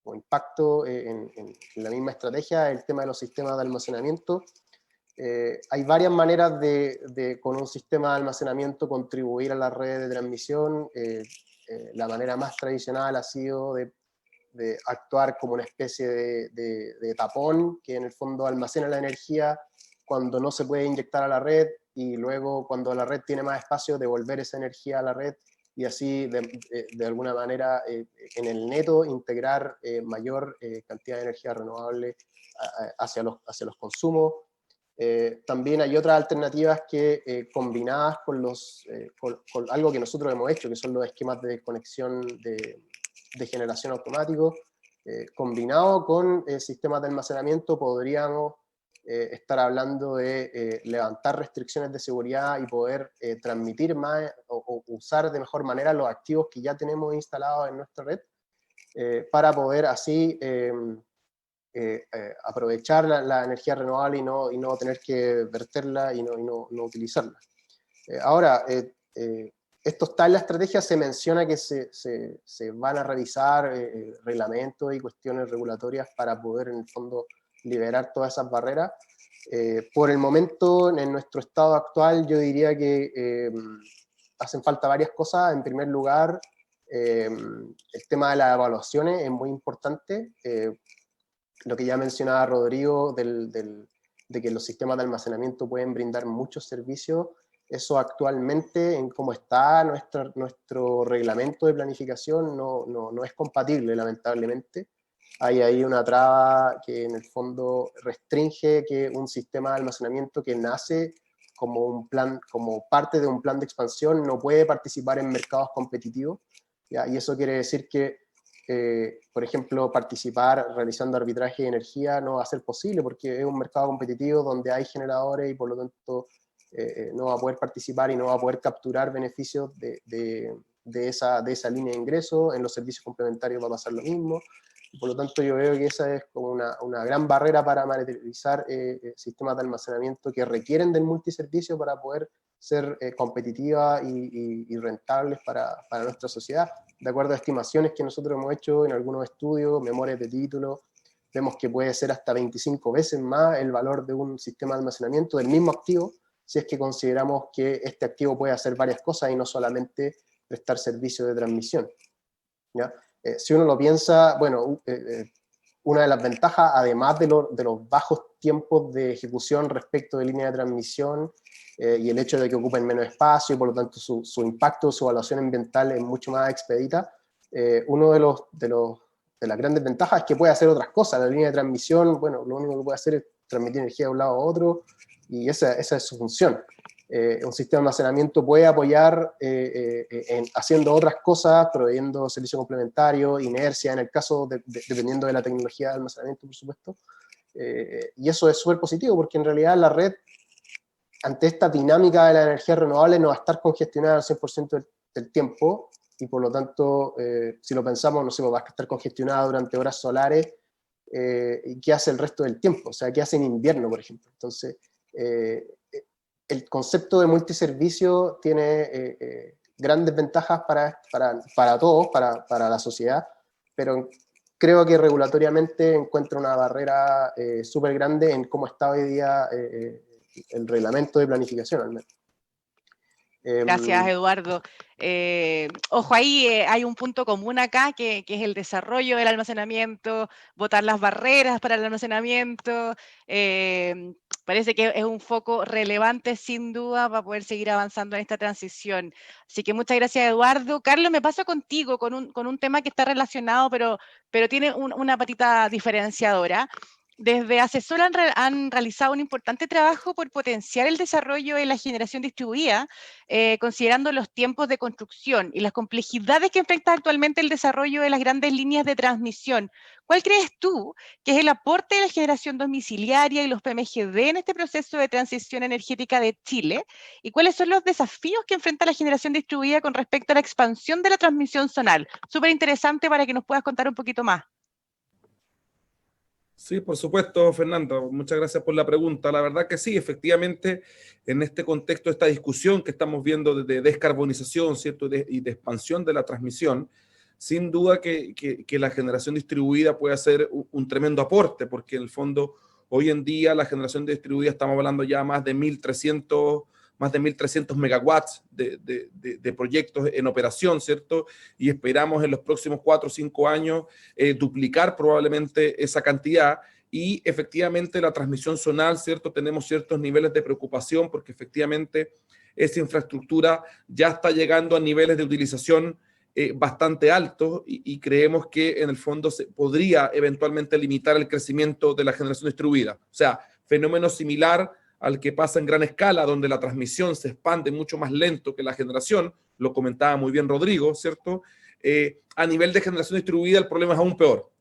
impacto en la misma estrategia, el tema de los sistemas de almacenamiento. Hay varias maneras de con un sistema de almacenamiento contribuir a la red de transmisión. La manera más tradicional ha sido de actuar como una especie de tapón, que en el fondo almacena la energía cuando no se puede inyectar a la red, y luego cuando la red tiene más espacio, devolver esa energía a la red, y así de alguna manera en el neto integrar mayor cantidad de energía renovable hacia los consumos. También hay otras alternativas que combinadas con algo que nosotros hemos hecho, que son los esquemas de desconexión de generación automático, combinado con sistemas de almacenamiento, podríamos estar hablando de levantar restricciones de seguridad y poder transmitir más o usar de mejor manera los activos que ya tenemos instalados en nuestra red, para poder así aprovechar la energía renovable y no tener que verterla y no utilizarla. Ahora, esto está en la estrategia, se menciona que se van a revisar reglamentos y cuestiones regulatorias para poder en el fondo liberar todas esas barreras. Por el momento, en nuestro estado actual, yo diría que hacen falta varias cosas. En primer lugar, el tema de las evaluaciones es muy importante. Lo que ya mencionaba Rodrigo, de que los sistemas de almacenamiento pueden brindar muchos servicios, eso actualmente, en cómo está nuestro reglamento de planificación, no es compatible, lamentablemente. Hay ahí una traba que en el fondo restringe que un sistema de almacenamiento que nace como parte de un plan de expansión no puede participar en mercados competitivos, ¿ya? Y eso quiere decir que por ejemplo, participar realizando arbitraje de energía no va a ser posible porque es un mercado competitivo donde hay generadores y por lo tanto no va a poder participar y no va a poder capturar beneficios de esa línea de ingreso. En los servicios complementarios va a pasar lo mismo. Por lo tanto, yo veo que esa es como una gran barrera para materializar sistemas de almacenamiento que requieren del multiservicio para poder ser competitivas y rentables para nuestra sociedad. De acuerdo a estimaciones que nosotros hemos hecho en algunos estudios, memorias de título, vemos que puede ser hasta 25 veces más el valor de un sistema de almacenamiento del mismo activo, si es que consideramos que este activo puede hacer varias cosas y no solamente prestar servicio de transmisión, ¿ya? Si uno lo piensa, bueno, una de las ventajas, además de los bajos tiempos de ejecución respecto de línea de transmisión y el hecho de que ocupen menos espacio y por lo tanto su impacto, su evaluación ambiental es mucho más expedita, uno de las grandes ventajas es que puede hacer otras cosas. La línea de transmisión, bueno, lo único que puede hacer es transmitir energía de un lado a otro y esa es su función. Un sistema de almacenamiento puede apoyar haciendo otras cosas, proveyendo servicios complementarios, inercia, en el caso dependiendo de la tecnología de almacenamiento, por supuesto, Y eso es súper positivo, porque en realidad la red, ante esta dinámica de la energía renovable, no va a estar congestionada al 100% del tiempo, y por lo tanto, si lo pensamos, no sé, va a estar congestionada durante horas solares, y qué hace el resto del tiempo, o sea, qué hace en invierno, por ejemplo. Entonces, el concepto de multiservicio tiene grandes ventajas para todos, para la sociedad, pero creo que regulatoriamente encuentra una barrera súper grande en cómo está hoy día el reglamento de planificación, al menos. Gracias, Eduardo. Ojo, ahí hay un punto común acá, que es el desarrollo del almacenamiento, botar las barreras para el almacenamiento. Parece que es un foco relevante, sin duda, para poder seguir avanzando en esta transición. Así que muchas gracias, Eduardo. Carlos, me paso contigo con un tema que está relacionado, pero tiene una patita diferenciadora. Desde Asesor han realizado un importante trabajo por potenciar el desarrollo de la generación distribuida, considerando los tiempos de construcción y las complejidades que enfrenta actualmente el desarrollo de las grandes líneas de transmisión. ¿Cuál crees tú que es el aporte de la generación domiciliaria y los PMGD en este proceso de transición energética de Chile? ¿Y cuáles son los desafíos que enfrenta la generación distribuida con respecto a la expansión de la transmisión zonal? Súper interesante para que nos puedas contar un poquito más. Sí, por supuesto, Fernando. Muchas gracias por la pregunta. La verdad que sí, efectivamente, en este contexto, esta discusión que estamos viendo de descarbonización, ¿cierto? Y de expansión de la transmisión, sin duda que la generación distribuida puede hacer un tremendo aporte, porque en el fondo, hoy en día, la generación distribuida, estamos hablando ya más de 1.300 megawatts de proyectos en operación, ¿cierto? Y esperamos en los próximos 4 o 5 años duplicar probablemente esa cantidad. Y efectivamente la transmisión zonal, ¿cierto? Tenemos ciertos niveles de preocupación porque efectivamente esa infraestructura ya está llegando a niveles de utilización bastante altos y creemos que en el fondo se podría eventualmente limitar el crecimiento de la generación distribuida. O sea, fenómeno similar al que pasa en gran escala, donde la transmisión se expande mucho más lento que la generación, lo comentaba muy bien Rodrigo, ¿cierto? A nivel de generación distribuida el problema es aún peor.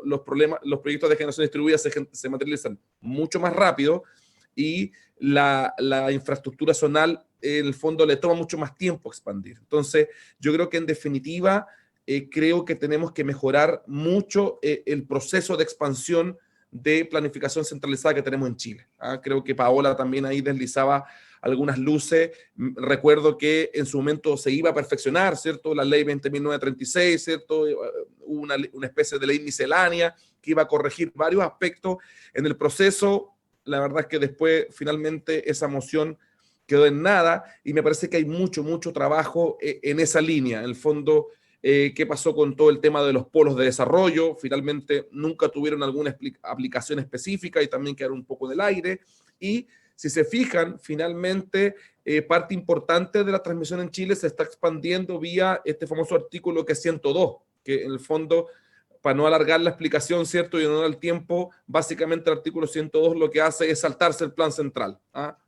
Los proyectos de generación distribuida se materializan mucho más rápido y la infraestructura zonal en el fondo le toma mucho más tiempo expandir. Entonces, yo creo que en definitiva, creo que tenemos que mejorar mucho el proceso de expansión de planificación centralizada que tenemos en Chile. Creo que Paola también ahí deslizaba algunas luces. Recuerdo que en su momento se iba a perfeccionar, ¿cierto? La ley 20.936, ¿cierto? Una especie de ley miscelánea que iba a corregir varios aspectos en el proceso. La verdad es que después finalmente esa moción quedó en nada y me parece que hay mucho trabajo en esa línea. En el fondo, qué pasó con todo el tema de los polos de desarrollo, finalmente nunca tuvieron alguna aplicación específica y también quedaron un poco en el aire. Y si se fijan, finalmente parte importante de la transmisión en Chile se está expandiendo vía este famoso artículo que es 102, que en el fondo, para no alargar la explicación, ¿cierto? Y no dar el tiempo, básicamente el artículo 102 lo que hace es saltarse el plan central.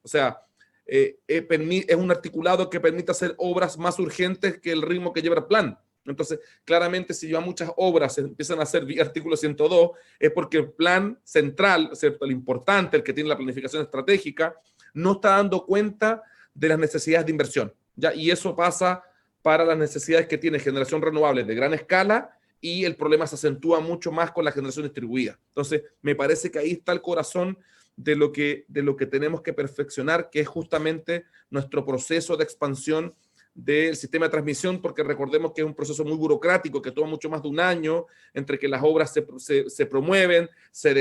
O sea, es un articulado que permite hacer obras más urgentes que el ritmo que lleva el plan. Entonces, claramente, si ya muchas obras se empiezan a hacer vía artículo 102, es porque el plan central, ¿cierto? El importante, el que tiene la planificación estratégica, no está dando cuenta de las necesidades de inversión, ¿ya? Y eso pasa para las necesidades que tiene generación renovable de gran escala y el problema se acentúa mucho más con la generación distribuida. Entonces, me parece que ahí está el corazón de lo que tenemos que perfeccionar, que es justamente nuestro proceso de expansión del sistema de transmisión, porque recordemos que es un proceso muy burocrático que toma mucho más de un año entre que las obras se promueven, se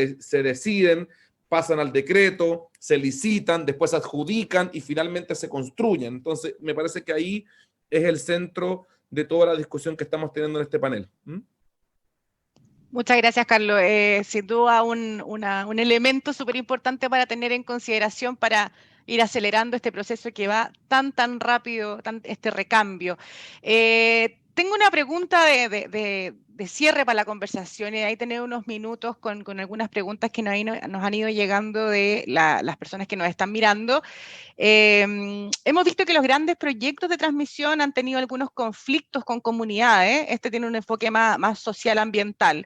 deciden, pasan al decreto, se licitan, después se adjudican y finalmente se construyen. Entonces, me parece que ahí es el centro de toda la discusión que estamos teniendo en este panel. Muchas gracias, Carlos. Sin duda un elemento súper importante para tener en consideración para ir acelerando este proceso que va tan rápido, este recambio. Tengo una pregunta de cierre para la conversación y ahí tener unos minutos con algunas preguntas que nos han ido llegando de las personas que nos están mirando. Hemos visto que los grandes proyectos de transmisión han tenido algunos conflictos con comunidades. Este tiene un enfoque más social ambiental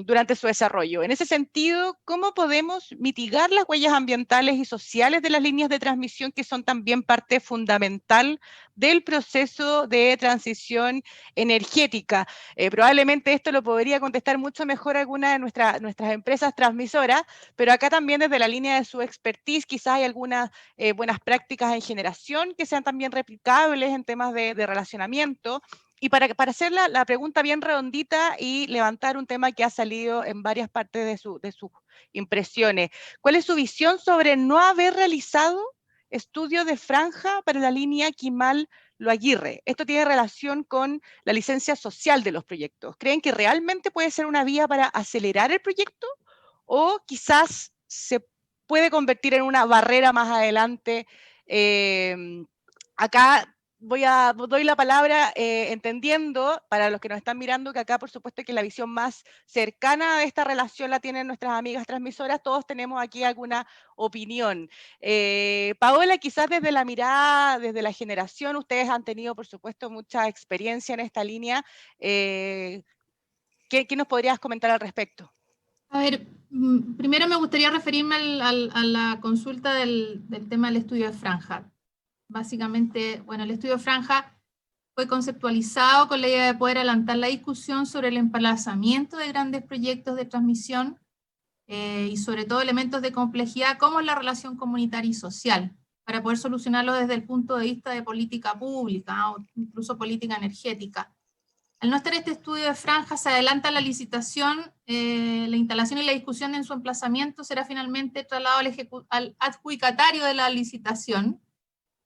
durante su desarrollo. En ese sentido, ¿cómo podemos mitigar las huellas ambientales y sociales de las líneas de transmisión que son también parte fundamental del proceso de transición energética? Probablemente esto lo podría contestar mucho mejor alguna de nuestras empresas transmisoras, pero acá también desde la línea de su expertise quizás hay algunas buenas prácticas en generación que sean también replicables en temas de relacionamiento. Y para hacer la pregunta bien redondita y levantar un tema que ha salido en varias partes de sus impresiones, ¿cuál es su visión sobre no haber realizado estudio de franja para la línea Quimal-Loaguirre? Esto tiene relación con la licencia social de los proyectos. ¿Creen que realmente puede ser una vía para acelerar el proyecto? ¿O quizás se puede convertir en una barrera más adelante? Acá doy la palabra entendiendo, para los que nos están mirando, que acá por supuesto que la visión más cercana a esta relación la tienen nuestras amigas transmisoras. Todos tenemos aquí alguna opinión. Paola, quizás desde la mirada, desde la generación, ustedes han tenido por supuesto mucha experiencia en esta línea. ¿Qué nos podrías comentar al respecto? A ver, primero me gustaría referirme a la consulta del tema del estudio de franja. Básicamente, bueno, el estudio de franja fue conceptualizado con la idea de poder adelantar la discusión sobre el emplazamiento de grandes proyectos de transmisión y sobre todo elementos de complejidad como es la relación comunitaria y social, para poder solucionarlo desde el punto de vista de política pública o incluso política energética. Al no estar este estudio de franja, se adelanta la licitación, la instalación y la discusión en su emplazamiento será finalmente trasladado al adjudicatario de la licitación.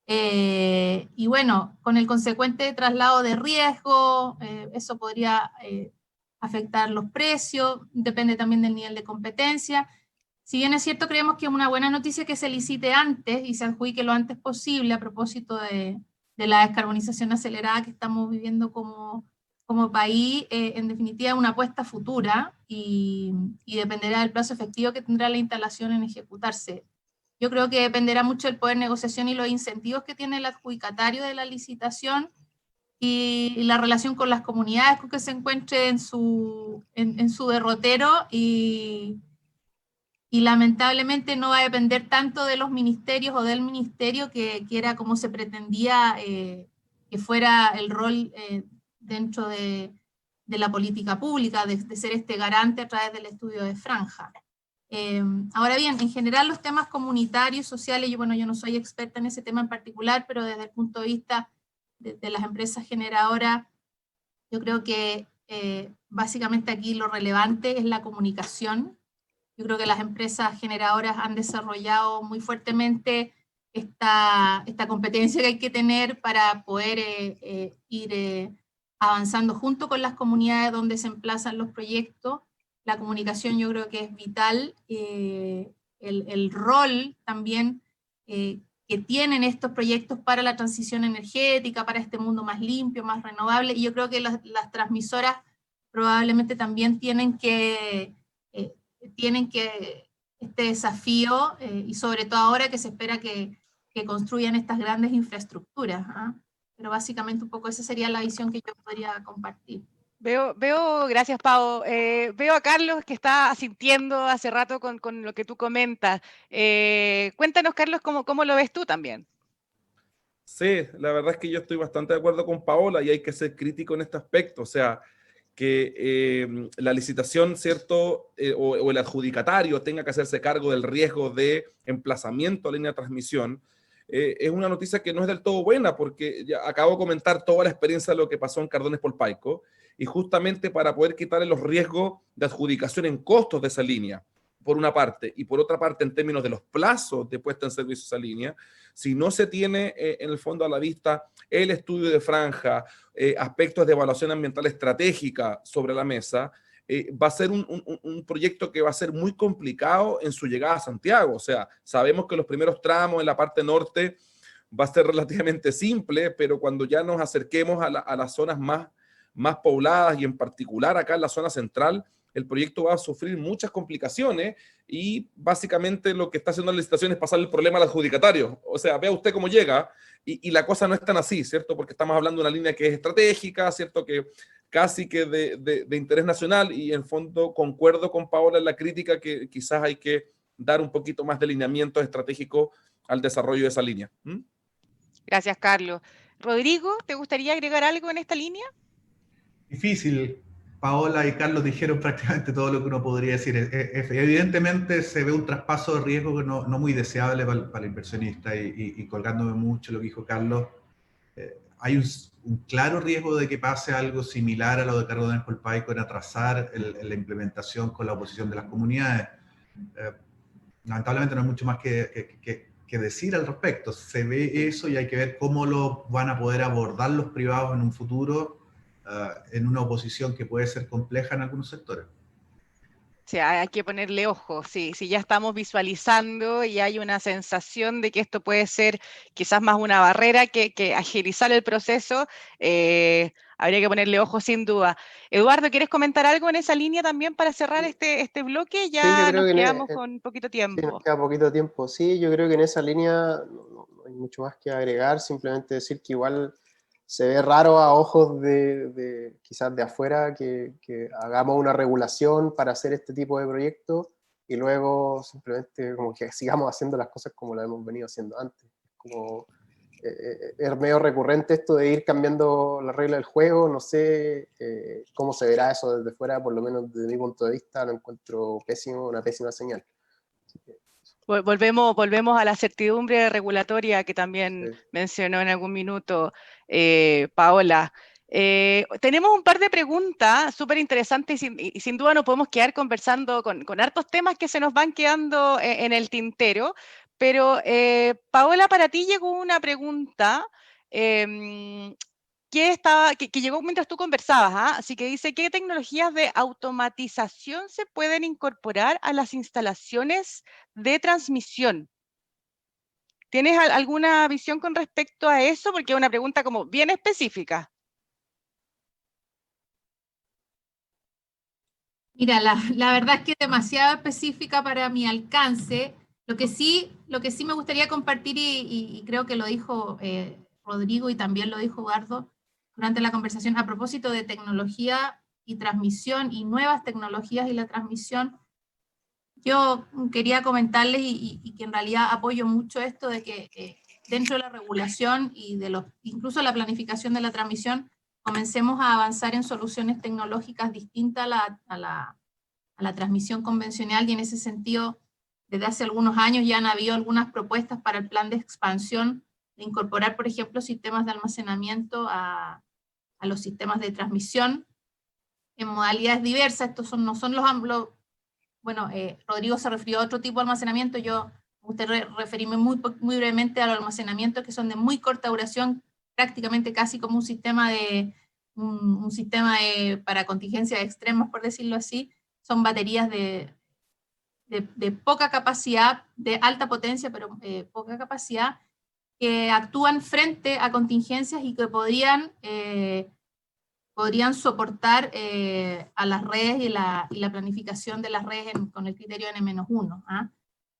Y bueno, con el consecuente traslado de riesgo, eso podría afectar los precios, depende también del nivel de competencia. Si bien es cierto, creemos que es una buena noticia que se licite antes y se adjudique lo antes posible a propósito de la descarbonización acelerada que estamos viviendo como país. En definitiva es una apuesta futura y dependerá del plazo efectivo que tendrá la instalación en ejecutarse. Yo creo que dependerá mucho del poder de negociación y los incentivos que tiene el adjudicatario de la licitación y la relación con las comunidades con que se encuentre en su derrotero y lamentablemente no va a depender tanto de los ministerios o del ministerio que era como se pretendía que fuera el rol dentro de la política pública, de ser este garante a través del estudio de franja. Ahora bien, en general los temas comunitarios, sociales, yo no soy experta en ese tema en particular, pero desde el punto de vista de las empresas generadoras, yo creo que básicamente aquí lo relevante es la comunicación. Yo creo que las empresas generadoras han desarrollado muy fuertemente esta competencia que hay que tener para poder ir avanzando junto con las comunidades donde se emplazan los proyectos. La comunicación yo creo que es vital, el rol también que tienen estos proyectos para la transición energética, para este mundo más limpio, más renovable, y yo creo que las transmisoras probablemente también tienen que este desafío, y sobre todo ahora que se espera que construyan estas grandes infraestructuras, ¿eh? Pero básicamente un poco esa sería la visión que yo podría compartir. Gracias Pau, veo a Carlos que está asintiendo hace rato con lo que tú comentas. Cuéntanos Carlos, ¿cómo lo ves tú también? Sí, la verdad es que yo estoy bastante de acuerdo con Paola y hay que ser crítico en este aspecto, o sea, que la licitación, ¿cierto? O el adjudicatario tenga que hacerse cargo del riesgo de emplazamiento a línea de transmisión, es una noticia que no es del todo buena, porque ya acabo de comentar toda la experiencia de lo que pasó en Cardones por Paico, y justamente para poder quitarle los riesgos de adjudicación en costos de esa línea, por una parte, y por otra parte en términos de los plazos de puesta en servicio de esa línea, si no se tiene en el fondo a la vista el estudio de franja, aspectos de evaluación ambiental estratégica sobre la mesa, va a ser un proyecto que va a ser muy complicado en su llegada a Santiago. O sea, sabemos que los primeros tramos en la parte norte va a ser relativamente simple, pero cuando ya nos acerquemos a las zonas más más pobladas y en particular acá en la zona central, el proyecto va a sufrir muchas complicaciones y básicamente lo que está haciendo la licitación es pasarle el problema al adjudicatario. O sea, vea usted cómo llega y la cosa no es tan así, ¿cierto? Porque estamos hablando de una línea que es estratégica, ¿cierto? Que casi que de interés nacional y en fondo concuerdo con Paola en la crítica que quizás hay que dar un poquito más de lineamientos estratégicos al desarrollo de esa línea. Gracias, Carlos. Rodrigo, ¿te gustaría agregar algo en esta línea? Difícil. Paola y Carlos dijeron prácticamente todo lo que uno podría decir. Evidentemente se ve un traspaso de riesgo no muy deseable para el inversionista y colgándome mucho lo que dijo Carlos, hay un claro riesgo de que pase algo similar a lo de Carlos de Colpaico en atrasar la implementación con la oposición de las comunidades. Lamentablemente no hay mucho más que decir al respecto. Se ve eso y hay que ver cómo lo van a poder abordar los privados en un futuro en una oposición que puede ser compleja en algunos sectores. O sea, hay que ponerle ojo, sí, si ya estamos visualizando y hay una sensación de que esto puede ser quizás más una barrera que agilizar el proceso, habría que ponerle ojo sin duda. Eduardo, ¿quieres comentar algo en esa línea también para cerrar este bloque? Ya Sí, nos quedamos con poquito tiempo. Sí, nos queda poquito tiempo. Sí, yo creo que en esa línea no hay mucho más que agregar, simplemente decir que igual se ve raro a ojos quizás de afuera que hagamos una regulación para hacer este tipo de proyectos y luego simplemente como que sigamos haciendo las cosas como las hemos venido haciendo antes. Como, es medio recurrente esto de ir cambiando la regla del juego, no sé cómo se verá eso desde fuera, por lo menos desde mi punto de vista lo encuentro pésimo, una pésima señal. Volvemos a la certidumbre regulatoria que también mencionó en algún minuto Paola. Tenemos un par de preguntas súper interesantes y sin duda no podemos quedar conversando con hartos temas que se nos van quedando en el tintero, pero Paola, para ti llegó una pregunta que llegó mientras tú conversabas, ¿ah? Así que dice, ¿qué tecnologías de automatización se pueden incorporar a las instalaciones de transmisión? ¿Tienes alguna visión con respecto a eso? Porque es una pregunta como bien específica. Mira, la verdad es que es demasiado específica para mi alcance. Lo que sí me gustaría compartir, y creo que lo dijo Rodrigo y también lo dijo Eduardo durante la conversación, a propósito de tecnología y transmisión y nuevas tecnologías y la transmisión, yo quería comentarles y que en realidad apoyo mucho esto de que dentro de la regulación y incluso la planificación de la transmisión, comencemos a avanzar en soluciones tecnológicas distintas a la transmisión convencional, y en ese sentido, desde hace algunos años ya han habido algunas propuestas para el plan de expansión, de incorporar, por ejemplo, sistemas de almacenamiento a los sistemas de transmisión en modalidades diversas. Estos no son bueno, Rodrigo se refirió a otro tipo de almacenamiento, yo me gustaría referirme muy brevemente a los almacenamientos que son de muy corta duración, prácticamente casi como un sistema para contingencias extremas, por decirlo así. Son baterías de poca capacidad, de alta potencia, pero poca capacidad, que actúan frente a contingencias y que podrían soportar a las redes y la planificación de las redes con el criterio N-1. ¿ah?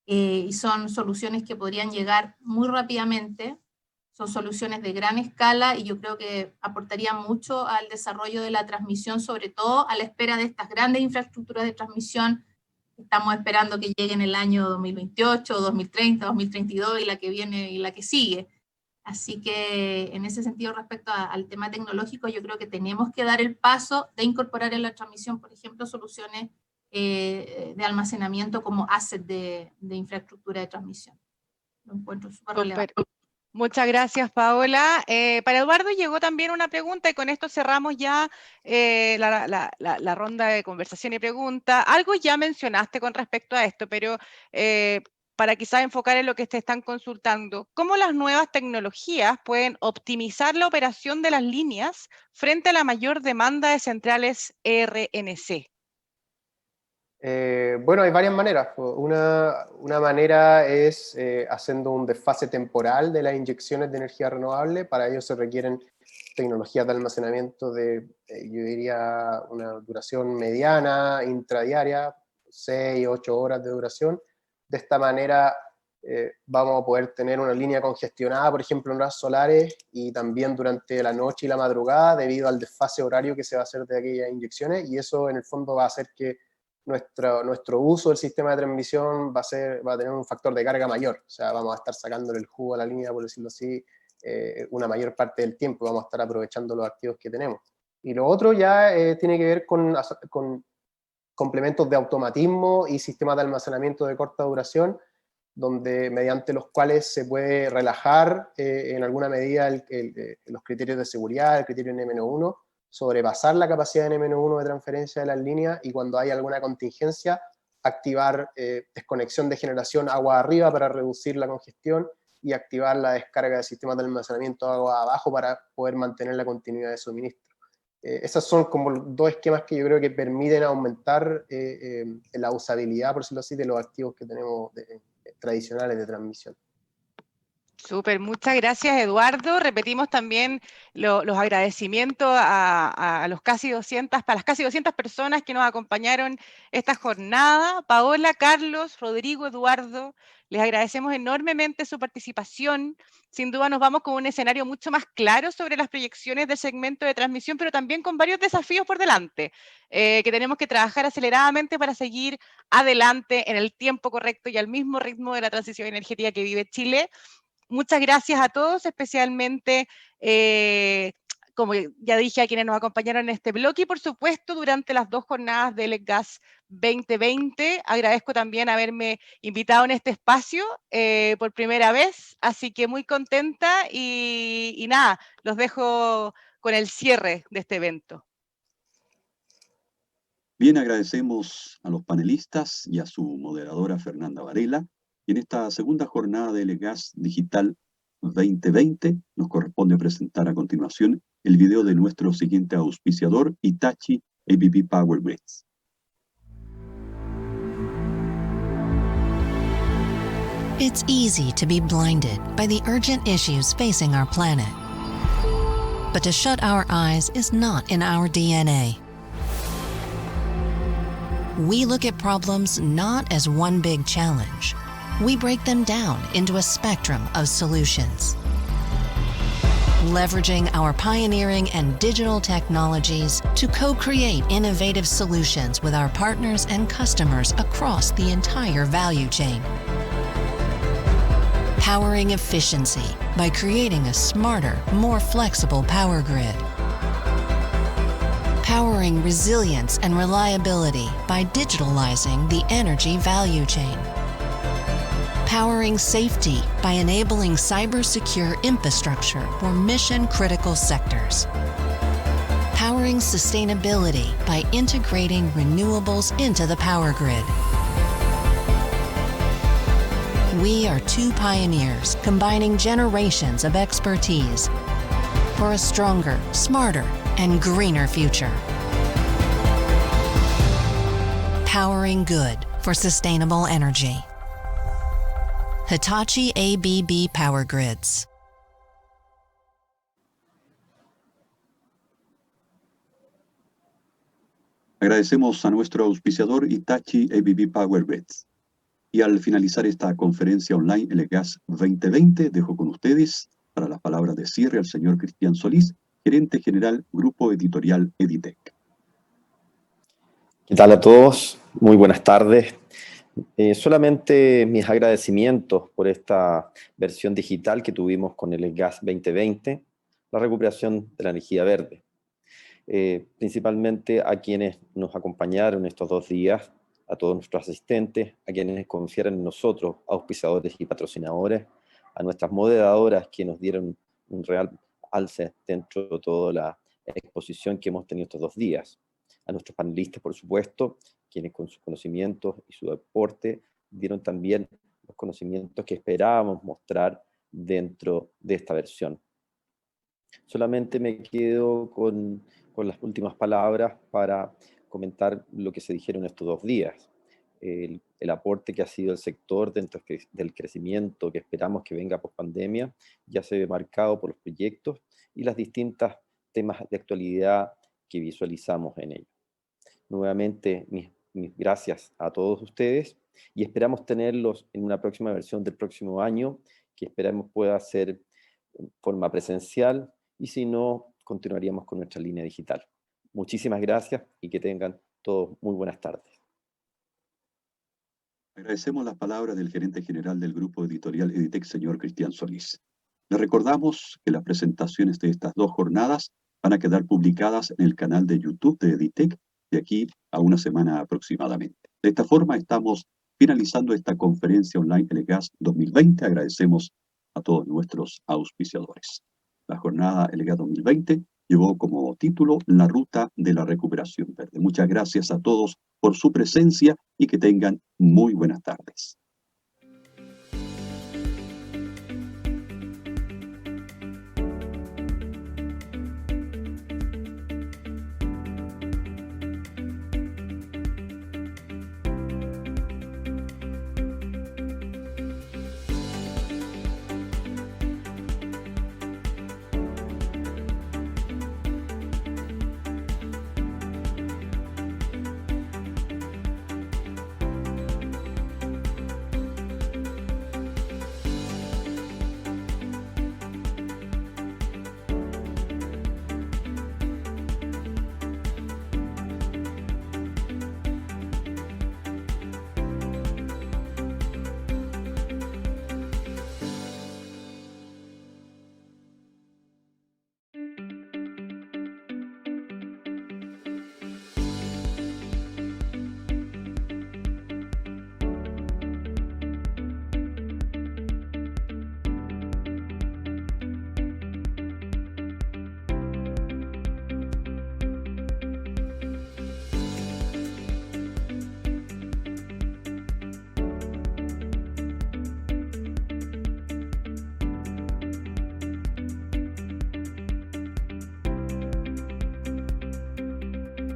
Y son soluciones que podrían llegar muy rápidamente, son soluciones de gran escala, y yo creo que aportarían mucho al desarrollo de la transmisión, sobre todo a la espera de estas grandes infraestructuras de transmisión. Estamos esperando que lleguen el año 2028, 2030, 2032 y la que viene y la que sigue. Así que en ese sentido, respecto al tema tecnológico, yo creo que tenemos que dar el paso de incorporar en la transmisión, por ejemplo, soluciones de almacenamiento como asset de infraestructura de transmisión. Lo encuentro súper relevante. Muchas gracias, Paola. Para Eduardo llegó también una pregunta y con esto cerramos ya la ronda de conversación y pregunta. Algo ya mencionaste con respecto a esto, pero para quizás enfocar en lo que te están consultando, ¿cómo las nuevas tecnologías pueden optimizar la operación de las líneas frente a la mayor demanda de centrales RNC? Bueno, hay varias maneras. Una manera es haciendo un desfase temporal de las inyecciones de energía renovable. Para ello se requieren tecnologías de almacenamiento de, yo diría, una duración mediana, intradiaria, 6, 8 horas de duración. De esta manera vamos a poder tener una línea congestionada, por ejemplo, en horas solares, y también durante la noche y la madrugada, debido al desfase horario que se va a hacer de aquellas inyecciones, y eso en el fondo va a hacer que nuestro uso del sistema de transmisión va a tener un factor de carga mayor. O sea, vamos a estar sacándole el jugo a la línea, por decirlo así, una mayor parte del tiempo. Vamos a estar aprovechando los activos que tenemos. Y lo otro ya tiene que ver con complementos de automatismo y sistemas de almacenamiento de corta duración, donde mediante los cuales se puede relajar en alguna medida los criterios de seguridad, el criterio N-1, sobrepasar la capacidad de N-1 de transferencia de las líneas, y cuando hay alguna contingencia, activar desconexión de generación agua arriba para reducir la congestión, y activar la descarga de sistemas de almacenamiento agua abajo para poder mantener la continuidad de suministro. Esos son como dos esquemas que yo creo que permiten aumentar la usabilidad, por decirlo así, de los activos que tenemos tradicionales de transmisión. Súper, muchas gracias, Eduardo. Repetimos también los agradecimientos a los casi 200, para las casi 200 personas que nos acompañaron esta jornada. Paola, Carlos, Rodrigo, Eduardo, les agradecemos enormemente su participación. Sin duda nos vamos con un escenario mucho más claro sobre las proyecciones del segmento de transmisión, pero también con varios desafíos por delante, que tenemos que trabajar aceleradamente para seguir adelante en el tiempo correcto y al mismo ritmo de la transición energética que vive Chile. Muchas gracias a todos, especialmente, como ya dije, a quienes nos acompañaron en este bloque, y por supuesto durante las 2 jornadas del LECGAS 2020. Agradezco también haberme invitado en este espacio por primera vez, así que muy contenta, y nada, los dejo con el cierre de este evento. Bien, agradecemos a los panelistas y a su moderadora Fernanda Varela. Y en esta segunda jornada de LEGAS Digital 2020 nos corresponde presentar a continuación el video de nuestro siguiente auspiciador, Hitachi ABB Power Grids. It's easy to be blinded by the urgent issues facing our planet. But to shut our eyes is not in our DNA. We look at problems not as one big challenge. We break them down into a spectrum of solutions. Leveraging our pioneering and digital technologies to co-create innovative solutions with our partners and customers across the entire value chain. Powering efficiency by creating a smarter, more flexible power grid. Powering resilience and reliability by digitalizing the energy value chain. Powering safety by enabling cyber-secure infrastructure for mission-critical sectors. Powering sustainability by integrating renewables into the power grid. We are 2 pioneers combining generations of expertise for a stronger, smarter, and greener future. Powering good for sustainable energy. Hitachi ABB Power Grids. Agradecemos a nuestro auspiciador Hitachi ABB Power Grids. Y al finalizar esta conferencia online LEGAS 2020, dejo con ustedes, para las palabras de cierre, al señor Cristian Solís, gerente general, Grupo Editorial Editec. ¿Qué tal a todos? Muy buenas tardes. Solamente mis agradecimientos por esta versión digital que tuvimos con el LEGAS 2020, la recuperación de la energía verde. Principalmente a quienes nos acompañaron estos 2 días, a todos nuestros asistentes, a quienes confiaron en nosotros, auspiciadores y patrocinadores, a nuestras moderadoras que nos dieron un real alce dentro de toda la exposición que hemos tenido estos 2 días. A nuestros panelistas, por supuesto, quienes con sus conocimientos y su aporte dieron también los conocimientos que esperábamos mostrar dentro de esta versión. Solamente me quedo con las últimas palabras para comentar lo que se dijeron estos 2 días. El aporte que ha sido el sector dentro del crecimiento que esperamos que venga post pandemia ya se ve marcado por los proyectos y las distintas temas de actualidad que visualizamos en ello. Nuevamente, mis gracias a todos ustedes y esperamos tenerlos en una próxima versión del próximo año, que esperamos pueda ser en forma presencial, y si no, continuaríamos con nuestra línea digital. Muchísimas gracias y que tengan todos muy buenas tardes. Agradecemos las palabras del gerente general del grupo editorial Editec, señor Cristian Solís. Les recordamos que las presentaciones de estas dos jornadas van a quedar publicadas en el canal de YouTube de Editec de aquí a una semana aproximadamente. De esta forma estamos finalizando esta conferencia online LGAS 2020. Agradecemos a todos nuestros auspiciadores. La jornada LGAS 2020 llevó como título La Ruta de la Recuperación Verde. Muchas gracias a todos por su presencia y que tengan muy buenas tardes.